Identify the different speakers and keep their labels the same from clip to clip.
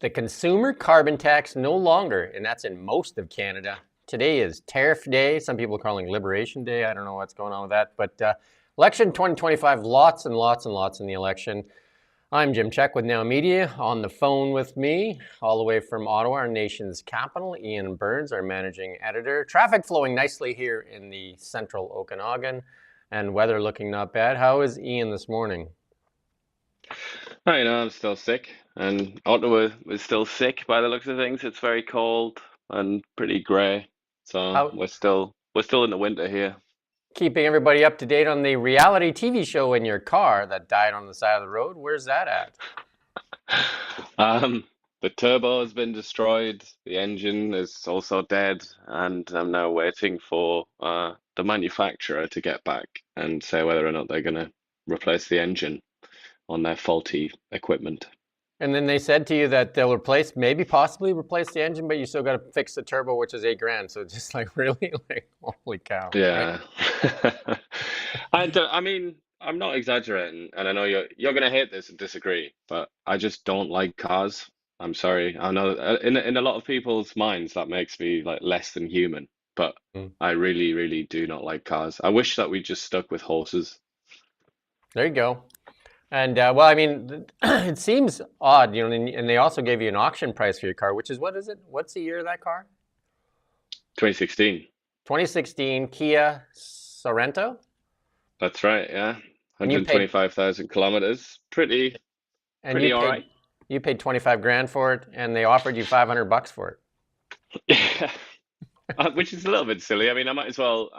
Speaker 1: The consumer carbon tax no longer, and that's in most of Canada. Today is Tariff Day. Some people are calling Liberation Day. I don't know what's going on with that. But election 2025, lots and lots and lots in the election. I'm Jim Check with Now Media. On the phone with me, all the way from Ottawa, our nation's capital, Ian Burns, our managing editor. Traffic flowing nicely here in the central Okanagan, and weather looking not bad. How is Ian this morning?
Speaker 2: I'm still sick, and Ottawa is still sick by the looks of things. It's very cold and pretty grey, so
Speaker 1: How
Speaker 2: we're still in the winter here.
Speaker 1: keeping everybody up to date on the reality TV show in your car that died on the side of the road? Where's that at?
Speaker 2: Um, the turbo has been destroyed, the engine is also dead, and I'm now waiting for the manufacturer to get back and say whether or not they're going to replace the engine on their faulty equipment.
Speaker 1: And then they said to you that they'll replace, maybe possibly replace the engine, but you still got to fix the turbo, which is $8,000. So just like really, like holy cow, right?
Speaker 2: Yeah. I mean, I'm not exaggerating, and I know you're gonna hate this and disagree, but I just don't like cars. I'm sorry. I know in a lot of people's minds that makes me like less than human, but
Speaker 1: Mm.
Speaker 2: I really, really do not like cars. I wish that we just stuck with horses.
Speaker 1: There you go. And well, I mean, it seems odd, and they also gave you an auction price for your car, which is what is it? What's the year of that car?
Speaker 2: 2016.
Speaker 1: 2016 Kia Sorento,
Speaker 2: That's right, yeah.
Speaker 1: and you paid
Speaker 2: 125,000 kilometers.
Speaker 1: and
Speaker 2: Pretty all right.
Speaker 1: you paid 25 grand for it, and they offered you 500 bucks for
Speaker 2: Yeah. Which is a little bit silly. I mean, I might as well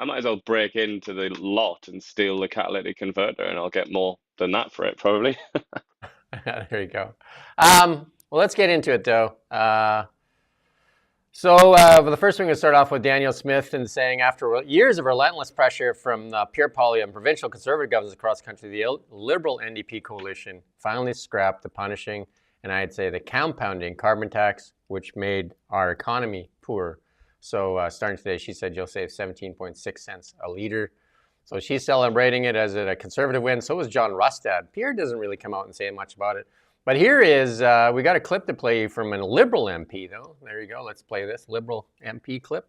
Speaker 2: break into the lot and steal the catalytic converter, and I'll get more than that for it, probably.
Speaker 1: it. There you go. Well, let's get into it though. So the first thing to start off with Daniel Smith and saying after years of relentless pressure from the Pierre Poilievre and provincial conservative governments across the country, the Liberal NDP coalition finally scrapped the punishing and I'd say the compounding carbon tax, which made our economy poor. So starting today, she said you'll save 17.6 cents a litre. So she's celebrating it as a conservative win. So was John Rustad. Pierre doesn't really come out and say much about it. But here is, we got a clip to play from a Liberal MP, though. There you go. Let's play this Liberal MP clip.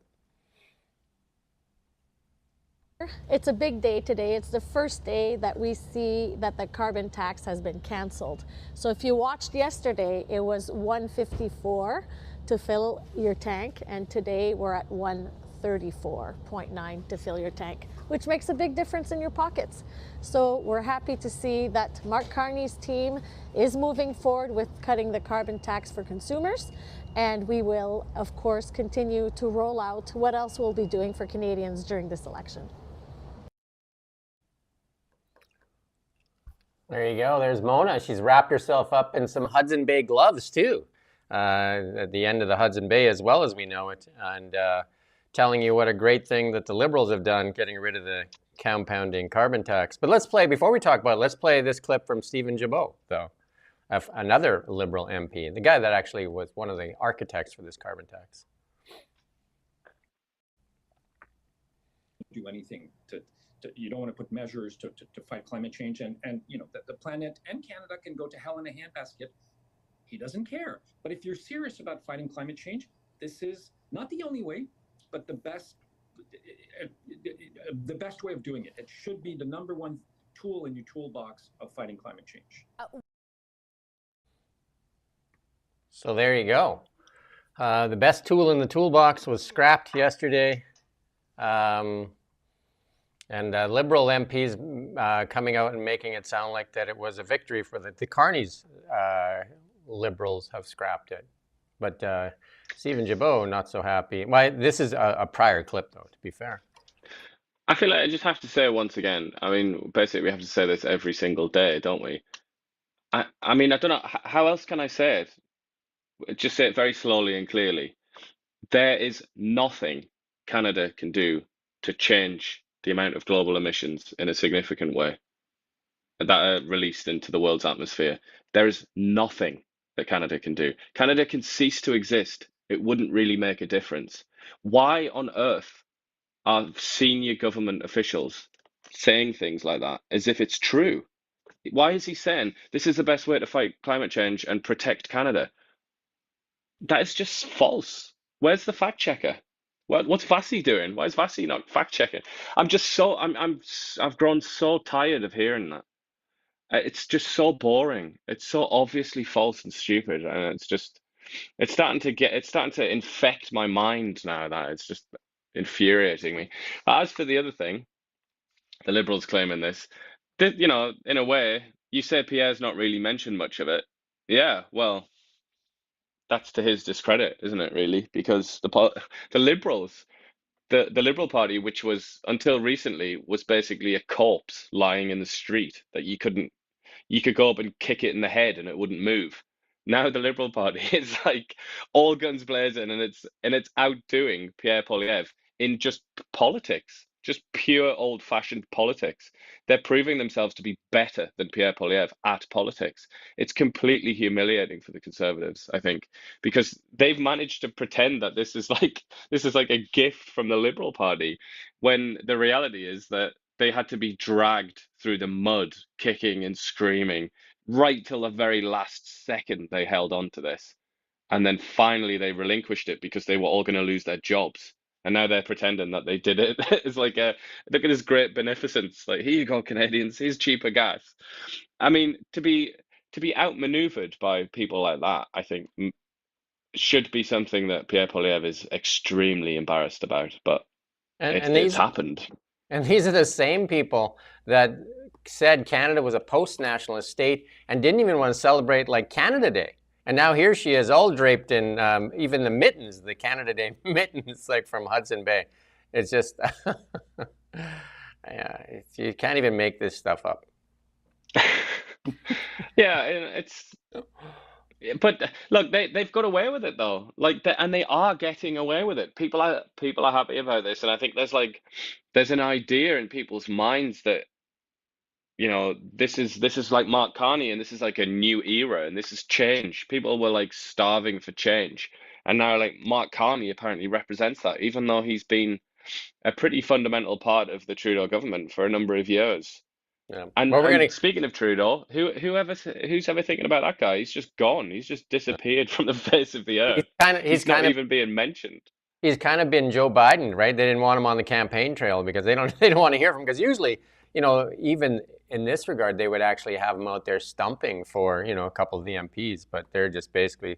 Speaker 3: It's a big day today. It's the first day that we see that the carbon tax has been canceled. So if you watched yesterday, it was 154 to fill your tank, and today we're at 134.9 to fill your tank, which makes a big difference in your pockets. So we're happy to see that Mark Carney's team is moving forward with cutting the carbon tax for consumers, and we will, of course, continue to roll out what else we'll be doing for Canadians during this election.
Speaker 1: There you go. There's Mona. She's wrapped herself up in some Hudson Bay gloves, too, at the end of the Hudson Bay, as well as we know it, and telling you what a great thing that the Liberals have done, getting rid of the compounding carbon tax. But before we talk about it, let's play this clip from Stephen Gibault, though, another Liberal MP, the guy that actually was one of the architects for this carbon tax.
Speaker 4: Do anything you don't want to put measures to fight climate change, and the planet and Canada can go to hell in a handbasket. He doesn't care. But if you're serious about fighting climate change, this is not the only way, but the best way of doing it. It should be the number one tool in your toolbox of fighting climate change.
Speaker 1: So there you go. The best tool in the toolbox was scrapped yesterday. And Liberal MPs coming out and making it sound like that it was a victory for the Carney's Liberals have scrapped it. But Stephen Gibault, not so happy. Well, this is a prior clip, though, to be fair.
Speaker 2: I feel like I just have to say once again, I mean, basically we have to say this every single day, don't we? I mean, I don't know, how else can I say it? Just say it very slowly and clearly. There is nothing Canada can do to change the amount of global emissions in a significant way that are released into the world's atmosphere. There is nothing that Canada can do. Canada can cease to exist. It wouldn't really make a difference. Why on earth are senior government officials saying things like that as if it's true? Why is he saying this is the best way to fight climate change and protect Canada? that is just false. Where's the fact checker? What's Vasi doing? Why is Vasi not fact checking? I've grown so tired of hearing that. It's just so boring. It's so obviously false and stupid, and it's starting to infect my mind now. That it's just infuriating me. But as for the other thing, the Liberals claiming this, in a way, you say Pierre's not really mentioned much of it. Yeah, well, that's to his discredit, isn't it, really? Because the Liberals, the Liberal Party, which was until recently was basically a corpse lying in the street that you could go up and kick it in the head and it wouldn't move. Now the Liberal Party is like all guns blazing, and it's outdoing Pierre Poilievre in just politics, just pure old-fashioned politics. They're proving themselves to be better than Pierre Poilievre at politics. It's completely humiliating for the Conservatives, I think, because they've managed to pretend that this is like a gift from the Liberal Party, when the reality is that they had to be dragged through the mud, kicking and screaming, right till the very last second they held on to this. And then finally they relinquished it because they were all going to lose their jobs. And now they're pretending that they did it. It's like look at this great beneficence. Like, here you go, Canadians, here's cheaper gas. I mean, to be outmaneuvered by people like that, I think should be something that Pierre Poilievre is extremely embarrassed about. But
Speaker 1: And
Speaker 2: it's happened.
Speaker 1: these are the same people that said Canada was a post-nationalist state and didn't even want to celebrate like Canada Day. And now here she is, all draped in even the mittens, the Canada Day mittens, like from Hudson Bay. It's just, yeah, you can't even make this stuff up.
Speaker 2: Yeah, but look, they've got away with it though. And they are getting away with it. People are happy about this, and I think there's an idea in people's minds that this is like Mark Carney, and this is like a new era, and this is change. People were like starving for change, and now like Mark Carney apparently represents that, even though he's been a pretty fundamental part of the Trudeau government for a number of years.
Speaker 1: Yeah.
Speaker 2: And
Speaker 1: Well, we're gonna.
Speaker 2: speaking of Trudeau, who's ever thinking about that guy? He's just gone. He's just disappeared from the face of the earth.
Speaker 1: He's
Speaker 2: He's not
Speaker 1: kind of
Speaker 2: even being mentioned.
Speaker 1: he's kind of been Joe Biden, right? They didn't want him on the campaign trail because they don't want to hear from him, because usually, even in this regard, they would actually have him out there stumping for, a couple of the MPs, but they're just basically,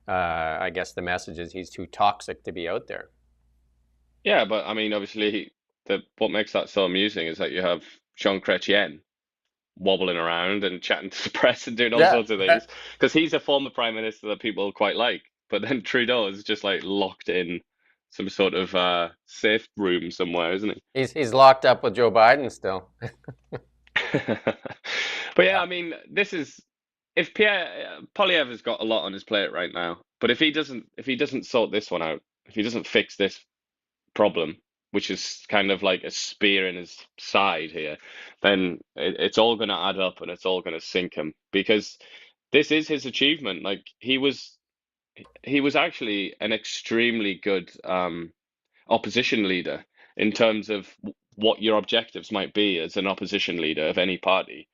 Speaker 1: I guess the message is he's too toxic to be out there.
Speaker 2: Yeah, but I mean, obviously, what makes that so amusing is that you have Jean Chrétien wobbling around and chatting to the press and doing all
Speaker 1: Yeah,
Speaker 2: sorts of things, because he's a former prime minister that people quite like. But then Trudeau is just like locked in some sort of safe room somewhere, isn't he?
Speaker 1: he's locked up with Joe Biden still.
Speaker 2: But yeah, I mean, this is if Pierre Poilievre has got a lot on his plate right now, but if he doesn't sort this one out, if he doesn't fix this problem, which is kind of like a spear in his side here, then it's all going to add up and it's all going to sink him, because this is his achievement. Like, he was actually an extremely good opposition leader in terms of what your objectives might be as an opposition leader of any party.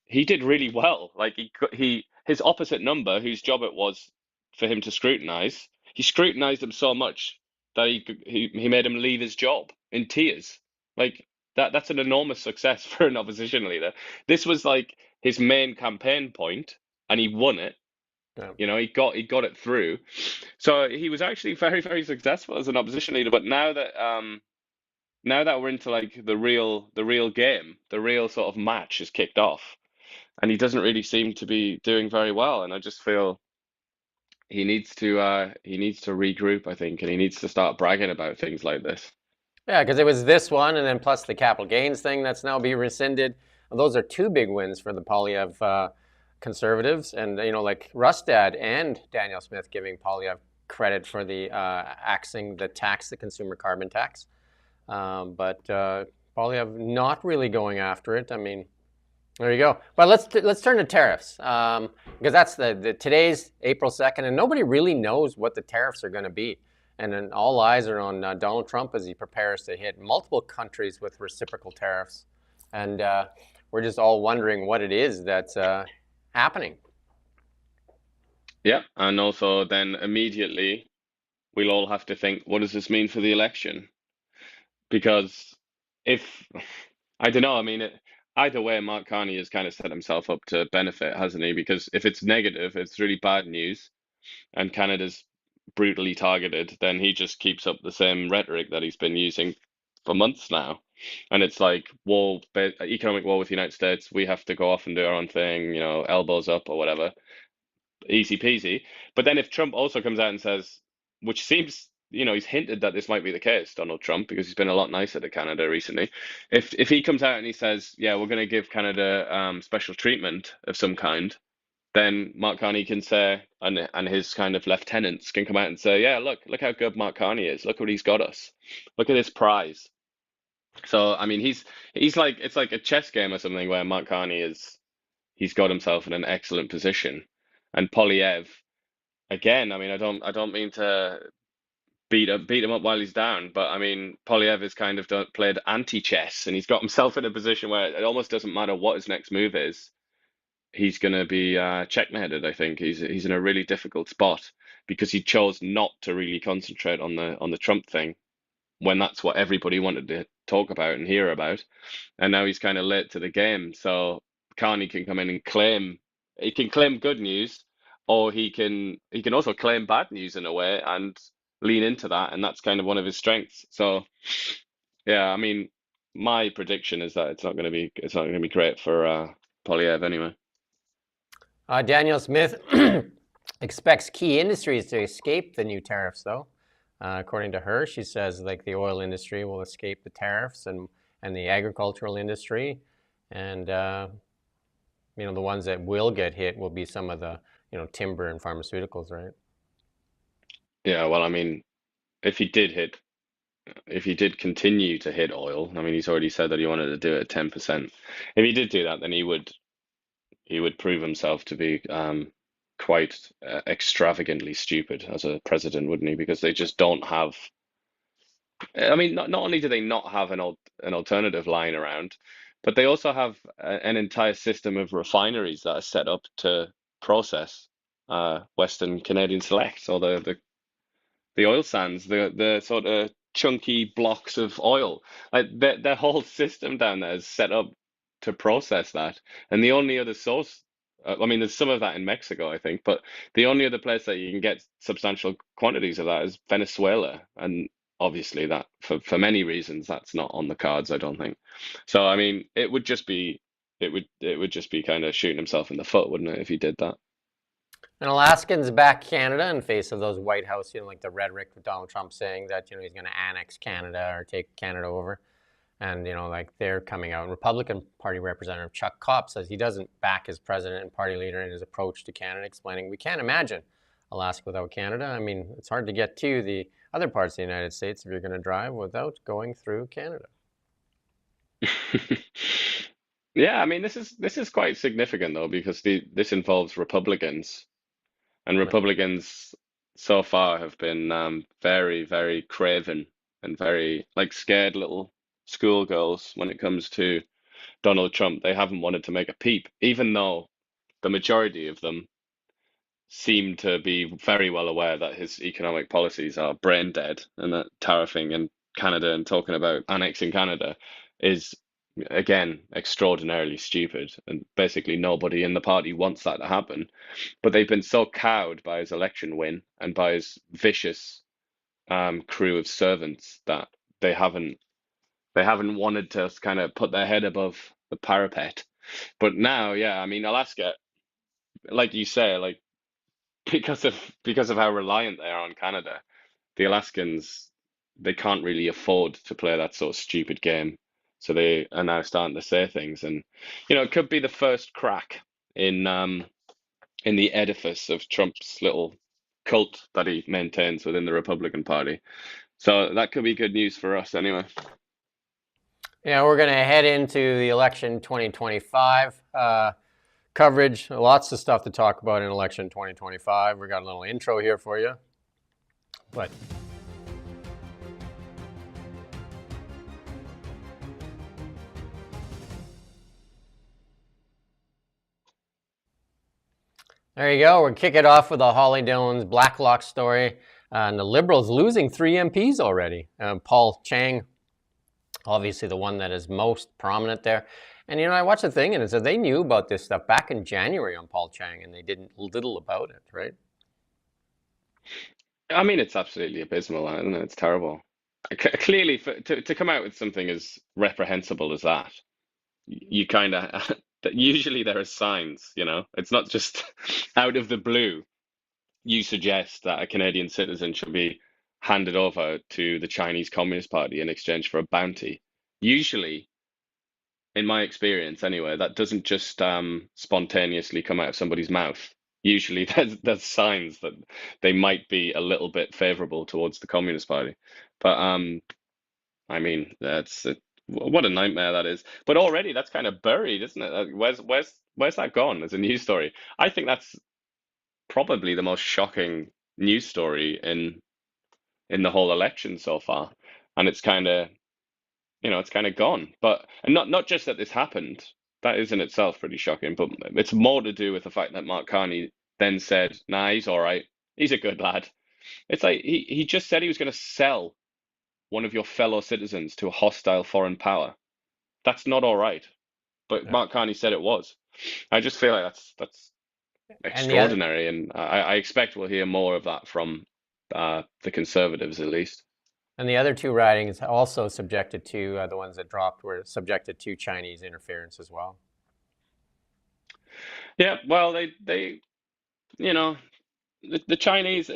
Speaker 2: He did really well. Like, his opposite number, whose job it was for him to scrutinize, he scrutinized him so much that he made him leave his job in tears. Like, that's an enormous success for an opposition leader. This was like his main campaign point, and he won it.
Speaker 1: Yeah.
Speaker 2: He got it through. So he was actually very, very successful as an opposition leader. But now that we're into like the real game, the real sort of match is kicked off, and he doesn't really seem to be doing very well. And I just feel he needs to regroup, I think, and he needs to start bragging about things like this.
Speaker 1: Yeah, because it was this one, and then plus the capital gains thing that's now being rescinded. Those are two big wins for the Poilievre Conservatives, and like Rustad and Daniel Smith giving Poilievre credit for the axing the tax, the consumer carbon tax, but Poilievre not really going after it. I mean, there you go. But let's turn to tariffs, because that's the today's April 2nd, and nobody really knows what the tariffs are going to be. And then all eyes are on Donald Trump as he prepares to hit multiple countries with reciprocal tariffs. And we're just all wondering what it is that's happening.
Speaker 2: Yeah, and also then immediately we'll all have to think, what does this mean for the election? Because if I don't know, I mean, either way, Mark Carney has kind of set himself up to benefit, hasn't he? Because if it's negative, it's really bad news, and Canada's brutally targeted, then he just keeps up the same rhetoric that he's been using for months now. And it's like war, economic war with the United States. We have to go off and do our own thing, elbows up or whatever, easy peasy. But then if Trump also comes out and says, which seems, he's hinted that this might be the case, Donald Trump, because he's been a lot nicer to Canada recently. If he comes out and he says, yeah, we're going to give Canada special treatment of some kind, then Mark Carney can say, and his kind of lieutenants can come out and say, yeah, look how good Mark Carney is. Look what he's got us. Look at this prize. So I mean, he's like, it's like a chess game or something where Mark Carney he's got himself in an excellent position, and Polyev again. I mean, I don't mean to beat him up while he's down, but I mean, Polyev has kind of played anti-chess, and he's got himself in a position where it almost doesn't matter what his next move is. He's going to be checkmated. I think he's in a really difficult spot because he chose not to really concentrate on the Trump thing when that's what everybody wanted to talk about and hear about, and now he's kind of late to the game. So Carney can come in and claim good news, or he can also claim bad news in a way and lean into that, and that's kind of one of his strengths. So yeah, I mean, my prediction is that it's not going to be great for Polyev anyway.
Speaker 1: Daniel Smith expects key industries to escape the new tariffs, though. According to her, she says like the oil industry will escape the tariffs, and the agricultural industry, and the ones that will get hit will be some of the timber and pharmaceuticals, right?
Speaker 2: Yeah, well, I mean, if he did continue to hit oil, I mean, he's already said that he wanted to do it at 10%. If he did do that, then he would prove himself to be quite extravagantly stupid as a president, wouldn't he? Because they just don't have. I mean, not only do they not have an alternative lying around, but they also have an entire system of refineries that are set up to process Western Canadian Select, or the oil sands, the sort of chunky blocks of oil. Like their whole system down there is set up to process that. And the only other source, I mean, there's some of that in Mexico, I think, but the only other place that you can get substantial quantities of that is Venezuela. And obviously that for many reasons that's not on the cards, I don't think. So I mean, it would just be kind of shooting himself in the foot, wouldn't it, if he did that?
Speaker 1: And Alaskans back Canada in face of those White House, like the rhetoric with Donald Trump saying that, he's going to annex Canada or take Canada over. And, like they're coming out. And Republican Party Representative Chuck Kopp says he doesn't back his president and party leader in his approach to Canada, explaining we can't imagine Alaska without Canada. I mean, it's hard to get to the other parts of the United States if you're going to drive without going through Canada.
Speaker 2: Yeah, I mean, this is quite significant though, because this involves Republicans, and
Speaker 1: Right.
Speaker 2: Republicans so far have been very, very craven and very like scared little schoolgirls when it comes to Donald Trump. They haven't wanted to make a peep, even though the majority of them seem to be very well aware that his economic policies are brain dead, and that tariffing in Canada and talking about annexing Canada is, again, extraordinarily stupid. And basically, nobody in the party wants that to happen. But they've been so cowed by his election win and by his vicious crew of servants that they haven't wanted to kind of put their head above the parapet. But now, yeah, I mean, Alaska, like you say, like because of how reliant they are on Canada, the Alaskans, they can't really afford to play that sort of stupid game. So they are now starting to say things, and it could be the first crack in the edifice of Trump's little cult that he maintains within the Republican Party. So that could be good news for us anyway.
Speaker 1: Yeah, we're going to head into the election 2025 coverage. Lots of stuff to talk about in election 2025. We got a little intro here for you. But There you go. We're kicking it off with the Holly Dillon's Blacklock story. And the Liberals losing 3 MPs already. Paul Chang, obviously the one that is most prominent there. And, I watched the thing and it said they knew about this stuff back in January on Paul Chang and they did little about it, right?
Speaker 2: I mean, it's absolutely abysmal, isn't it? It's terrible. Clearly, to come out with something as reprehensible as that, you kind of that usually there are signs, It's not just out of the blue. You suggest that a Canadian citizen should be handed over to the Chinese Communist Party in exchange for a bounty. Usually, in my experience anyway, that doesn't just spontaneously come out of somebody's mouth. Usually, there's signs that they might be a little bit favorable towards the Communist Party. But I mean, what a nightmare that is. But already that's kind of buried, isn't it? Where's that gone as a news story? I think that's probably the most shocking news story in the whole election so far, and it's kind of gone. But and not just that this happened. That is in itself pretty shocking, but it's more to do with the fact that Mark Carney then said, "Nah, he's all right. He's a good lad." It's like he just said he was going to sell one of your fellow citizens to a hostile foreign power. That's not all right. But
Speaker 1: Yeah.
Speaker 2: Mark Carney said it was. I just feel like that's extraordinary, and I expect we'll hear more of that from the Conservatives at least.
Speaker 1: And the other 2 ridings also subjected to, the ones that dropped were subjected to Chinese interference as well.
Speaker 2: Yeah, well, they the Chinese,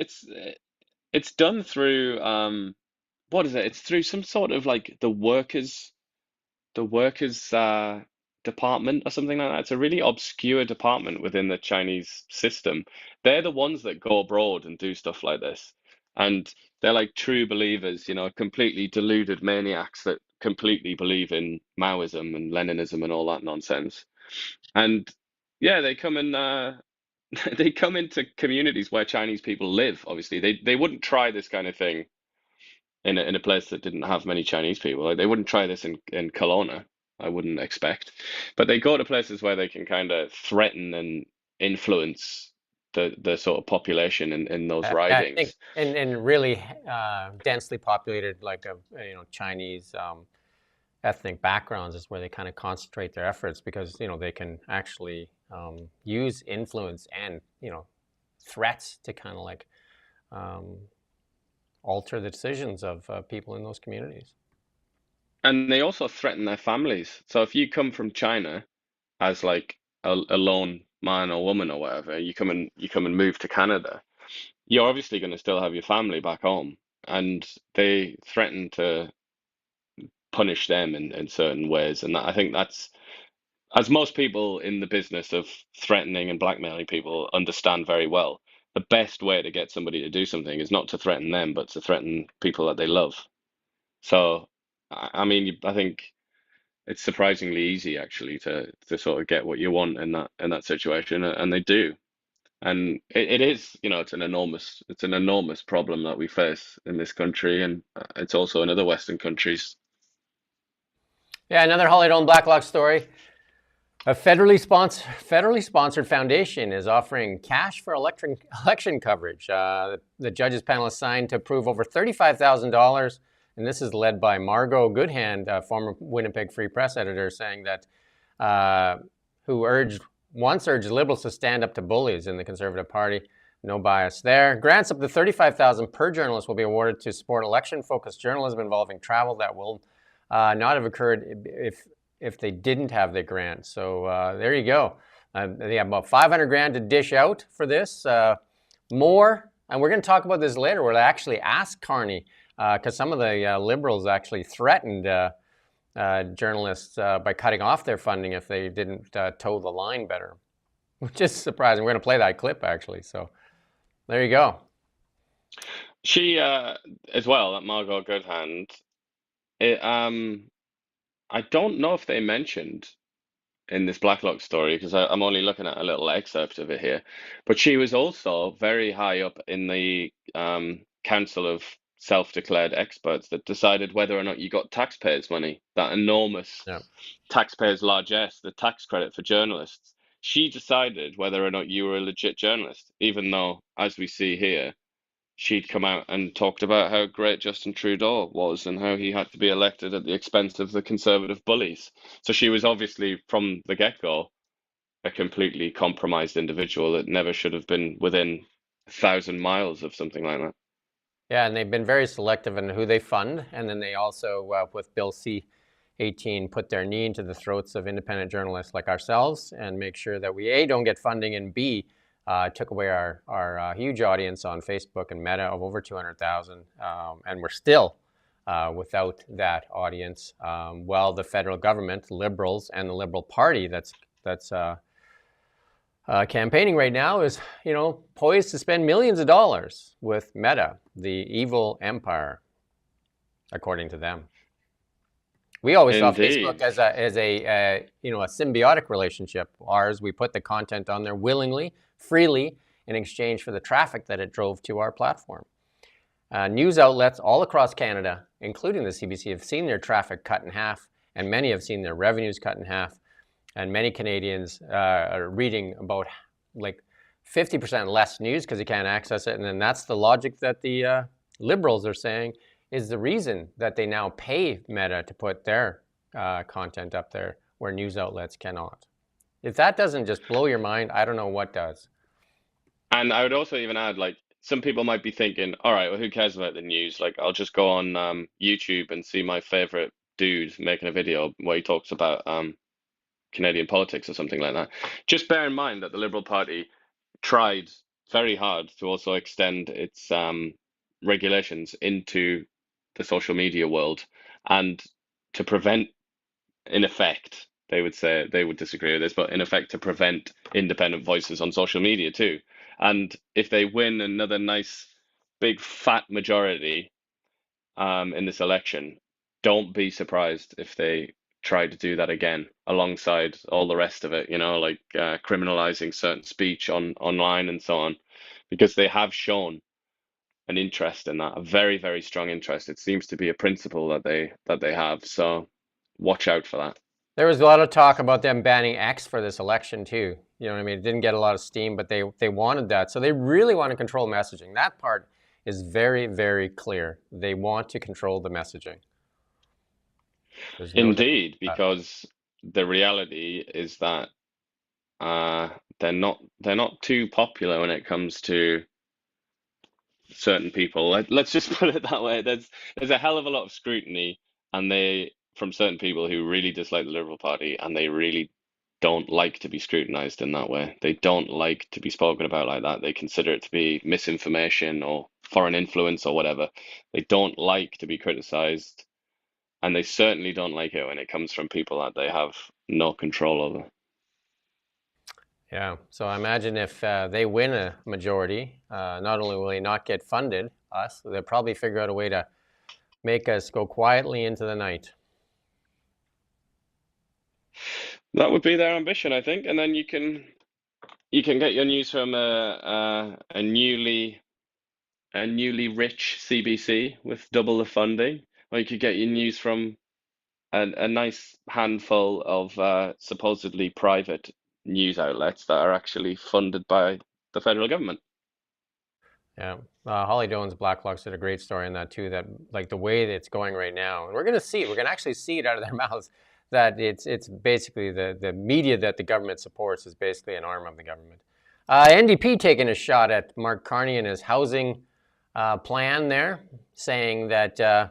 Speaker 2: it's done through what is it? It's through some sort of like the workers department or something like that. It's a really obscure department within the Chinese system. They're the ones that go abroad and do stuff like this. And they're like true believers, completely deluded maniacs that completely believe in Maoism and Leninism and all that nonsense. And yeah, they come in they come into communities where Chinese people live, obviously. They wouldn't try this kind of thing in a place that didn't have many Chinese people. Like, they wouldn't try this in Kelowna, I wouldn't expect. But they go to places where they can kind of threaten and influence the sort of population in those
Speaker 1: I think
Speaker 2: ridings.
Speaker 1: in really densely populated, like Chinese ethnic backgrounds is where they kind of concentrate their efforts because they can actually use influence and threats to kind of like alter the decisions of people in those communities.
Speaker 2: And they also threaten their families. So if you come from China as like a lone man or woman or whatever, you come and move to Canada, you're obviously going to still have your family back home, and they threaten to punish them in certain ways. And I think that's, as most people in the business of threatening and blackmailing people understand very well, the best way to get somebody to do something is not to threaten them, but to threaten people that they love. So, I mean, I think it's surprisingly easy actually to sort of get what you want in that situation, and they do. And it is, it's an enormous problem that we face in this country, and it's also in other Western countries.
Speaker 1: Yeah, another Holly Dolan Blacklock story. A federally sponsored foundation is offering cash for election coverage. The judges panel is signed to approve over $35,000, and this is led by Margot Goodhand, former Winnipeg Free Press editor, saying that who once urged Liberals to stand up to bullies in the Conservative Party. No bias there. Grants up to $35,000 per journalist will be awarded to support election-focused journalism involving travel that will not have occurred if they didn't have the grant. So there you go. They have about $500,000 to dish out for this. More, and we're going to talk about this later, where they actually asked Carney, because some of the Liberals actually threatened journalists by cutting off their funding if they didn't toe the line better, which is surprising. We're going to play that clip, actually. So there you go.
Speaker 2: She, as well, that Margot Goodhand, I don't know if they mentioned in this Blacklock story, because I'm only looking at a little excerpt of it here, but she was also very high up in the Council of Self-Declared Experts that decided whether or not you got taxpayers' money, that enormous taxpayers' largesse, the tax credit for journalists. she decided whether or not you were a legit journalist, even though, as we see here, she'd come out and talked about how great Justin Trudeau was and how he had to be elected at the expense of the conservative bullies. So she was obviously, from the get-go, a completely compromised individual that never should have been within 1,000 miles of something like that.
Speaker 1: Yeah, and they've been very selective in who they fund, and then they also, with Bill C-18, put their knee into the throats of independent journalists like ourselves and make sure that we, A, don't get funding, and B, took away our huge audience on Facebook and Meta of over 200,000, and we're still without that audience. While the federal government, Liberals, and the Liberal Party that's campaigning right now is, poised to spend millions of dollars with Meta, the evil empire, according to them. We always saw Facebook
Speaker 2: Indeed.
Speaker 1: as a symbiotic relationship. Ours, we put the content on there willingly, freely, in exchange for the traffic that it drove to our platform. News outlets all across Canada, including the CBC, have seen their traffic cut in half, and many have seen their revenues cut in half. And many Canadians are reading about like 50% less news because they can't access it. And then that's the logic that the Liberals are saying is the reason that they now pay Meta to put their content up there where news outlets cannot. If that doesn't just blow your mind, I don't know what does.
Speaker 2: And I would also even add, like, some people might be thinking, all right, well, who cares about the news? Like, I'll just go on YouTube and see my favorite dude making a video where he talks about Canadian politics or something like that. Just bear in mind that the Liberal Party tried very hard to also extend its regulations into the social media world and to prevent, in effect, they would say, they would disagree with this, but in effect, to prevent independent voices on social media too. And if they win another nice big fat majority in this election, don't be surprised if they try to do that again alongside all the rest of it, like criminalizing certain speech online and so on, because they have shown an interest in that, a very, very strong interest. It seems to be a principle that they have. So watch out for that.
Speaker 1: There was a lot of talk about them banning X for this election too. You know what I mean? It didn't get a lot of steam, but they wanted that. So they really want to control messaging. That part is very, very clear. They want to control the messaging.
Speaker 2: Indeed, because the reality is that they're not too popular when it comes to certain people. Let's just put it that way. There's a hell of a lot of scrutiny, and from certain people who really dislike the Liberal Party, and they really don't like to be scrutinized in that way. They don't like to be spoken about like that. They consider it to be misinformation or foreign influence or whatever. They don't like to be criticized, and they certainly don't like it when it comes from people that they have no control over.
Speaker 1: Yeah, so I imagine if they win a majority, not only will they not get funded, they'll probably figure out a way to make us go quietly into the night.
Speaker 2: That would be their ambition, I think, and then you can get your news from a newly rich CBC with double the funding, or you could get your news from a nice handful of supposedly private news outlets that are actually funded by the federal government.
Speaker 1: Yeah, Holly Doan's Blacklock's did a great story on that too. That like the way that it's going right now, and we're going to see it. We're going to actually see it out of their mouths. That it's basically the media that the government supports is basically an arm of the government. NDP taking a shot at Mark Carney and his housing plan there, saying that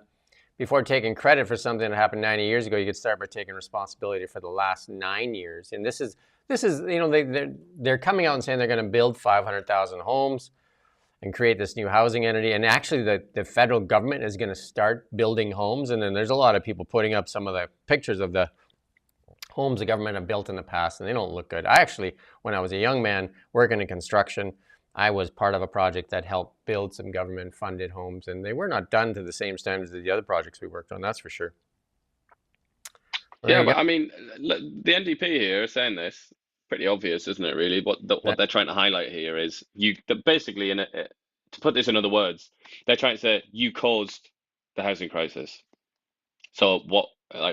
Speaker 1: before taking credit for something that happened 90 years ago, you could start by taking responsibility for the last 9 years. And this is they're coming out and saying they're going to build 500,000 homes and create this new housing entity. And actually the federal government is going to start building homes. And then there's a lot of people putting up some of the pictures of the homes the government have built in the past, and they don't look good. I actually, when I was a young man working in construction, I was part of a project that helped build some government-funded homes, and they were not done to the same standards as the other projects we worked on, that's for sure.
Speaker 2: Yeah, but I mean, the NDP here is saying this, pretty obvious, isn't it, really? What they're trying to highlight here is basically, to put this in other words, they're trying to say you caused the housing crisis. So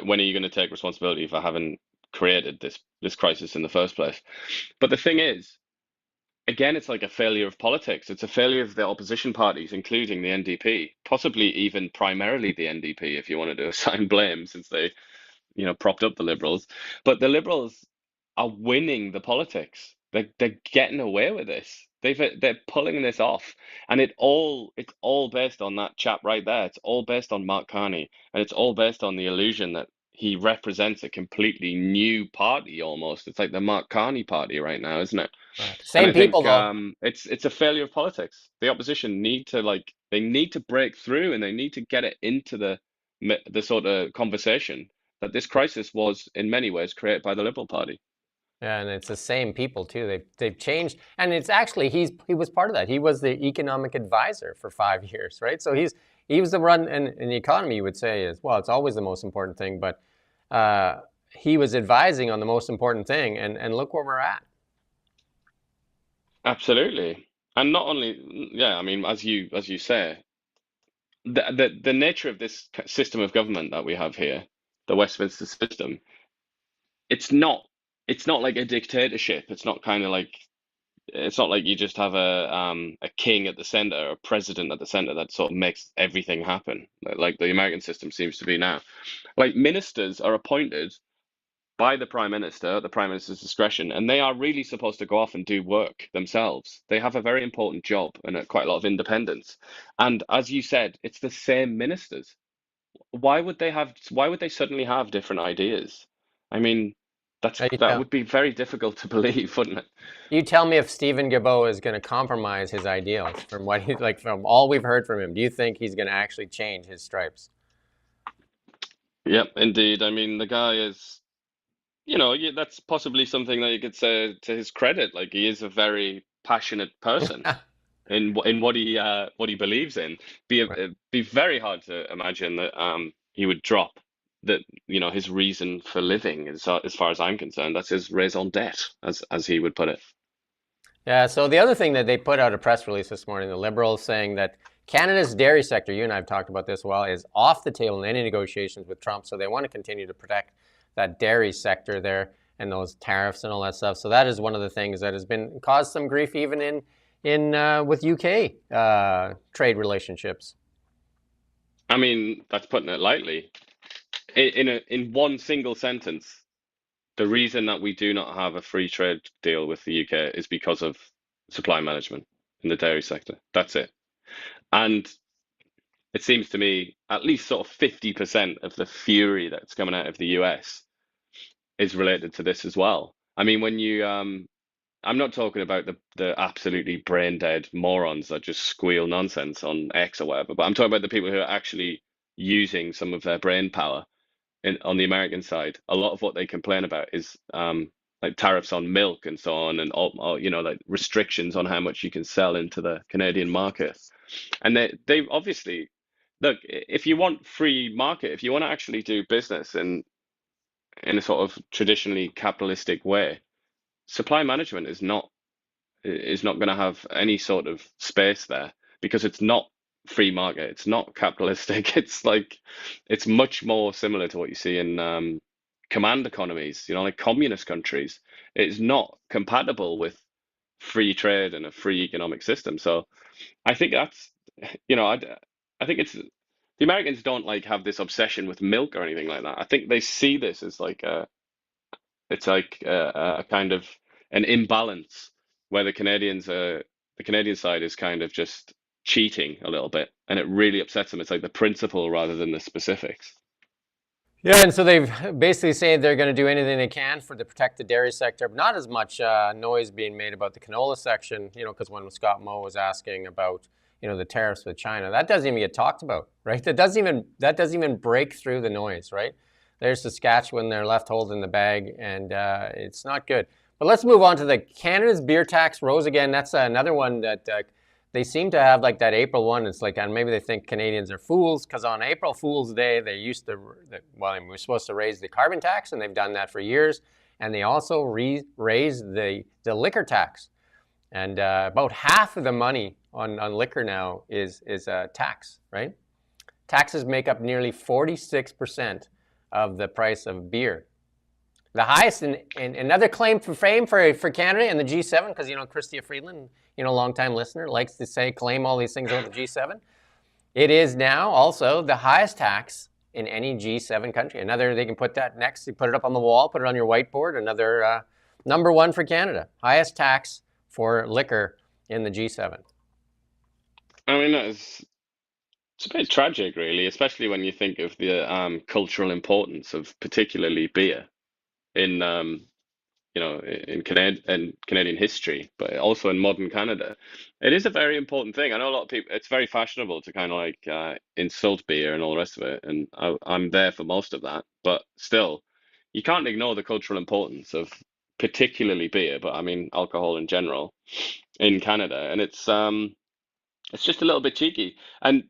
Speaker 2: when are you going to take responsibility for having created this crisis in the first place. But the thing is, again, it's like a failure of politics. It's a failure of the opposition parties, including the NDP, possibly even primarily the NDP, if you wanted to assign blame, since they, propped up the Liberals. But the Liberals are winning the politics. They're getting away with this. They're pulling this off, and it's all based on that chap right there. It's all based on Mark Carney, and it's all based on the illusion that he represents a completely new party almost. It's like the Mark Carney party right now, isn't it?
Speaker 1: Right.
Speaker 2: And
Speaker 1: Same
Speaker 2: I
Speaker 1: people
Speaker 2: think
Speaker 1: though.
Speaker 2: it's a failure of politics. The opposition they need to break through, and they need to get it into the sort of conversation that this crisis was in many ways created by the Liberal Party.
Speaker 1: Yeah, and it's the same people too. They've changed, and it's actually he was part of that. He was the economic advisor for 5 years, right? So he was the run in the economy. You would say is well, it's always the most important thing, but he was advising on the most important thing, and look where we're at.
Speaker 2: Absolutely. And not only, yeah, I mean, as you say, the nature of this system of government that we have here, the Westminster system, it's not it's not like a dictatorship. It's not like you just have a king at the center, a president at the center that sort of makes everything happen, like the American system seems to be now. Like ministers are appointed by the prime minister at the prime minister's discretion, and they are really supposed to go off and do work themselves. They have a very important job and quite a lot of independence. And as you said, it's the same ministers. Why would they suddenly have different ideas? I mean,
Speaker 1: You
Speaker 2: that
Speaker 1: tell,
Speaker 2: would be very difficult to believe, wouldn't it?
Speaker 1: you tell me if Stephen Guilbeault is going to compromise his ideals from what he like from all we've heard from him. Do you think he's going to actually change his stripes?
Speaker 2: Yep, indeed. I mean, the guy is, yeah, that's possibly something that you could say to his credit. Like he is a very passionate person in what he believes in. Be very hard to imagine that he would drop that his reason for living as far as I'm concerned. That's his raison d'être, as he would put it.
Speaker 1: Yeah, so the other thing that they put out a press release this morning, the Liberals saying that Canada's dairy sector, you and I have talked about this a while, is off the table in any negotiations with Trump. So they want to continue to protect that dairy sector there and those tariffs and all that stuff. So that is one of the things that has been caused some grief even in with UK trade relationships.
Speaker 2: I mean, that's putting it lightly. In one single sentence, the reason that we do not have a free trade deal with the UK is because of supply management in the dairy sector. That's it. And it seems to me at least sort of 50% of the fury that's coming out of the US is related to this as well. I mean, when you I'm not talking about the absolutely brain dead morons that just squeal nonsense on X or whatever, but I'm talking about the people who are actually using some of their brain power on the American side. A lot of what they complain about is like tariffs on milk and so on, and all like restrictions on how much you can sell into the Canadian market. And they obviously look, if you want free market, if you want to actually do business in a sort of traditionally capitalistic way, supply management is not going to have any sort of space there because it's not free market. It's not capitalistic. It's much more similar to what you see in command economies, like communist countries. It's not compatible with free trade and a free economic system. So I think that's, I think the Americans don't like have this obsession with milk or anything like that. I think they see this as a kind of an imbalance where the Canadian side is kind of just cheating a little bit, and it really upsets them. It's like the principle rather than the specifics.
Speaker 1: Yeah, and so they've basically said they're going to do anything they can to protect the dairy sector, but not as much noise being made about the canola section, because when Scott Moe was asking about, the tariffs with China, that doesn't even get talked about, right? That doesn't even break through the noise, right? There's Saskatchewan, they're left holding the bag, and it's not good. But let's move on to the Canada's beer tax rose again. That's another one that they seem to have like that April one. It's like, and maybe they think Canadians are fools because on April Fool's Day, they used to, we're supposed to raise the carbon tax, and they've done that for years. And they also raised the liquor tax. And about half of the money on liquor now is tax, right? Taxes make up nearly 46% of the price of beer. The highest in another claim for fame for Canada and the G7, because Chrystia Freeland, longtime listener, likes to claim all these things about the G7. It is now also the highest tax in any G7 country. Another, they can put that next, you put it up on the wall, put it on your whiteboard. Another number one for Canada, highest tax for liquor in the G7.
Speaker 2: I mean, it's a bit tragic, really, especially when you think of the cultural importance of particularly beer in in Canadian history, but also in modern Canada. It is a very important thing. I know a lot of people, it's very fashionable to kind of like insult beer and all the rest of it, and I'm there for most of that. But still, you can't ignore the cultural importance of particularly beer, but I mean alcohol in general in Canada, and it's just a little bit cheeky. And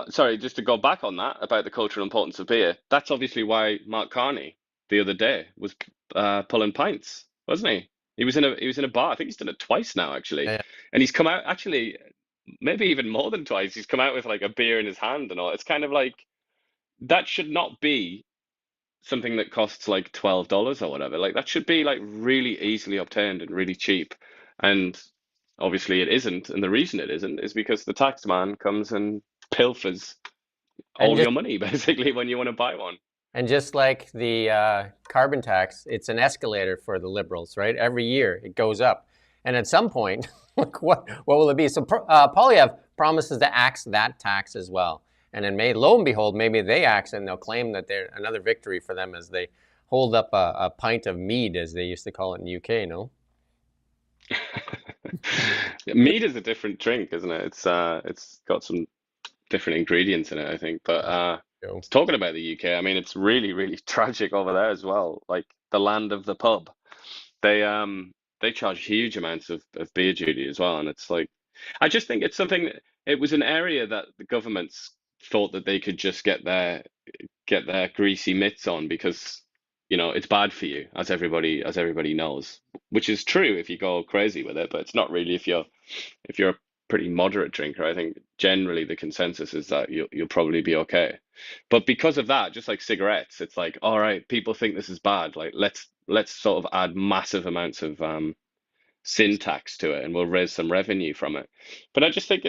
Speaker 2: sorry, just to go back on that about the cultural importance of beer, that's obviously why Mark Carney the other day was pulling pints, wasn't he? He was in a bar. I think he's done it twice now, actually.
Speaker 1: Yeah.
Speaker 2: And he's come out actually maybe even more than twice. He's come out with like a beer in his hand and all. It's kind of like that should not be something that costs like $12 or whatever. Like that should be like really easily obtained and really cheap. And obviously it isn't. And the reason it isn't is because the tax man comes and pilfers
Speaker 1: And
Speaker 2: all
Speaker 1: just
Speaker 2: your money basically when you want to buy one.
Speaker 1: And just like the carbon tax, it's an escalator for the Liberals, right? Every year it goes up. And at some point, like what will it be? So Poilievre promises to axe that tax as well. And then lo and behold, maybe they axe and they'll claim that they're another victory for them as they hold up a pint of mead, as they used to call it in the UK, no?
Speaker 2: Mead is a different drink, isn't it? It's got some different ingredients in it, I think. But
Speaker 1: So,
Speaker 2: talking about the UK, I mean, it's really, really tragic over there as well. Like the land of the pub, they charge huge amounts of beer duty as well, and it's like, I just think it's something. It was an area that the governments thought that they could just get their greasy mitts on because it's bad for you, as everybody knows, which is true if you go crazy with it, but it's not really if you're a pretty moderate drinker. I think generally the consensus is that you'll probably be okay. But because of that, just like cigarettes, it's like, all right, people think this is bad. Like let's sort of add massive amounts of sin tax to it, and we'll raise some revenue from it. But I just think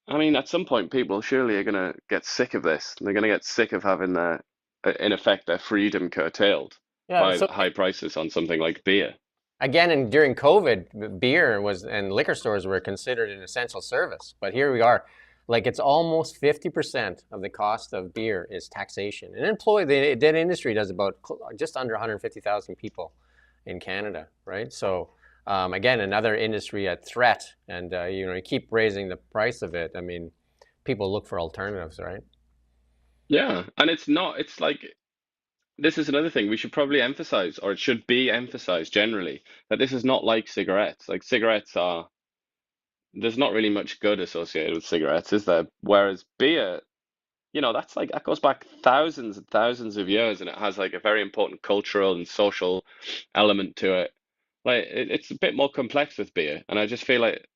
Speaker 2: I mean, at some point, people surely are gonna get sick of this. They're gonna get sick of having in effect, their freedom curtailed
Speaker 1: yeah,
Speaker 2: by
Speaker 1: so
Speaker 2: high prices on something like beer.
Speaker 1: again, and during COVID, beer and liquor stores were considered an essential service. But here we are, like it's almost 50% of the cost of beer is taxation. That industry does about just under 150,000 people in Canada, right? So again, another industry at threat, and you keep raising the price of it. I mean, people look for alternatives, right?
Speaker 2: Yeah, and it's like this is another thing we should probably emphasize, or it should be emphasized generally, that this is not like cigarettes. Like cigarettes there's not really much good associated with cigarettes, is there? Whereas beer, that goes back thousands and thousands of years, and it has like a very important cultural and social element to it. Like it's a bit more complex with beer, and I just feel like,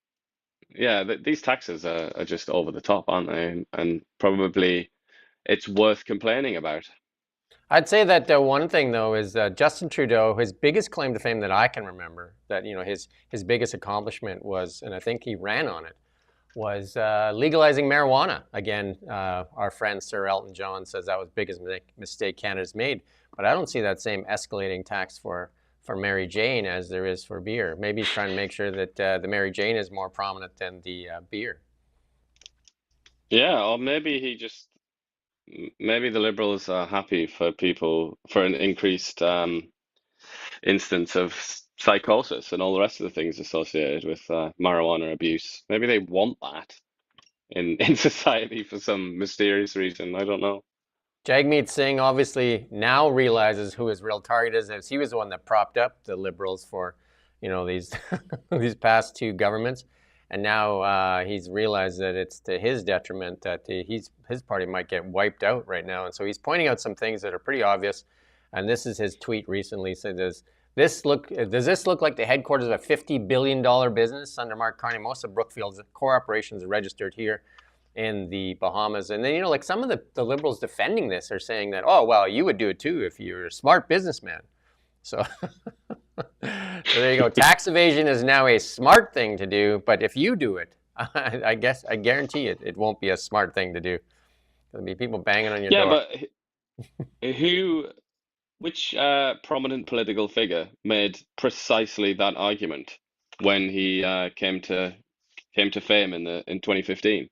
Speaker 2: yeah, these taxes are just over the top, aren't they? And probably it's worth complaining about.
Speaker 1: I'd say that the one thing though is Justin Trudeau, his biggest claim to fame that I can remember, that his biggest accomplishment was, and I think he ran on it, was legalizing marijuana. Again, our friend Sir Elton John says that was the biggest mistake Canada's made, but I don't see that same escalating tax for Mary Jane as there is for beer. Maybe he's trying to make sure that the Mary Jane is more prominent than the beer.
Speaker 2: Yeah, or maybe the Liberals are happy for people for an increased instance of psychosis and all the rest of the things associated with marijuana abuse. Maybe they want that in society for some mysterious reason. I don't know.
Speaker 1: Jagmeet Singh obviously now realizes who his real target is, as he was the one that propped up the Liberals for, these these past two governments, and now he's realized that it's to his detriment that his party might get wiped out right now, and so he's pointing out some things that are pretty obvious. And this is his tweet recently. Said, does this look like the headquarters of a $50 billion business under Mark Carney? Most of Brookfield's core operations are registered here in the Bahamas. And then, like some of the Liberals defending this are saying that, oh, well, you would do it too if you're a smart businessman. So, so there you go. Tax evasion is now a smart thing to do, but if you do it, I guarantee it won't be a smart thing to do. There'll be people banging on your
Speaker 2: Yeah,
Speaker 1: door.
Speaker 2: but who, which prominent political figure made precisely that argument when he came to fame in 2015?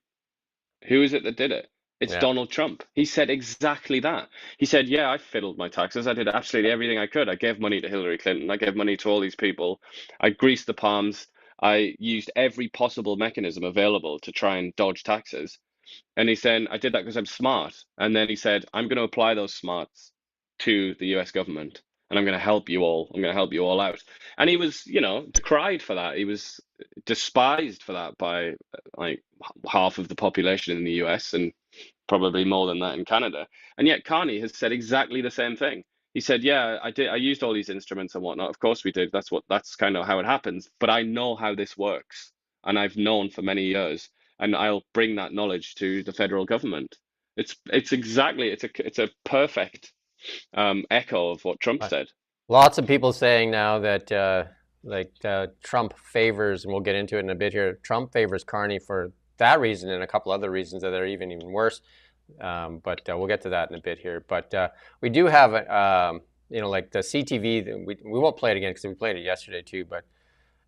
Speaker 2: Who is it that did it? It's
Speaker 1: Yeah.
Speaker 2: Donald Trump. He said exactly that. He said, "Yeah, I fiddled my taxes. I did absolutely everything I could. I gave money to Hillary Clinton. I gave money to all these people. I greased the palms. I used every possible mechanism available to try and dodge taxes." And he's saying, I did that because I'm smart. And then he said, I'm going to apply those smarts to the US government and I'm going to help you all. I'm going to help you all out. And he was, decried for that. He was despised for that by like half of the population in the US and probably more than that in Canada. And yet Carney has said exactly the same thing. He said, "Yeah, I did. I used all these instruments and whatnot. Of course we did. That's kind of how it happens. But I know how this works, and I've known for many years, and I'll bring that knowledge to the federal government." It's a perfect echo of what Trump
Speaker 1: Right.
Speaker 2: said.
Speaker 1: Lots of people saying now that Trump favors, and we'll get into it in a bit here. Trump favors Carney for that reason and a couple other reasons that are even worse. But we'll get to that in a bit here. But we do have, like the CTV. We won't play it again because we played it yesterday too. But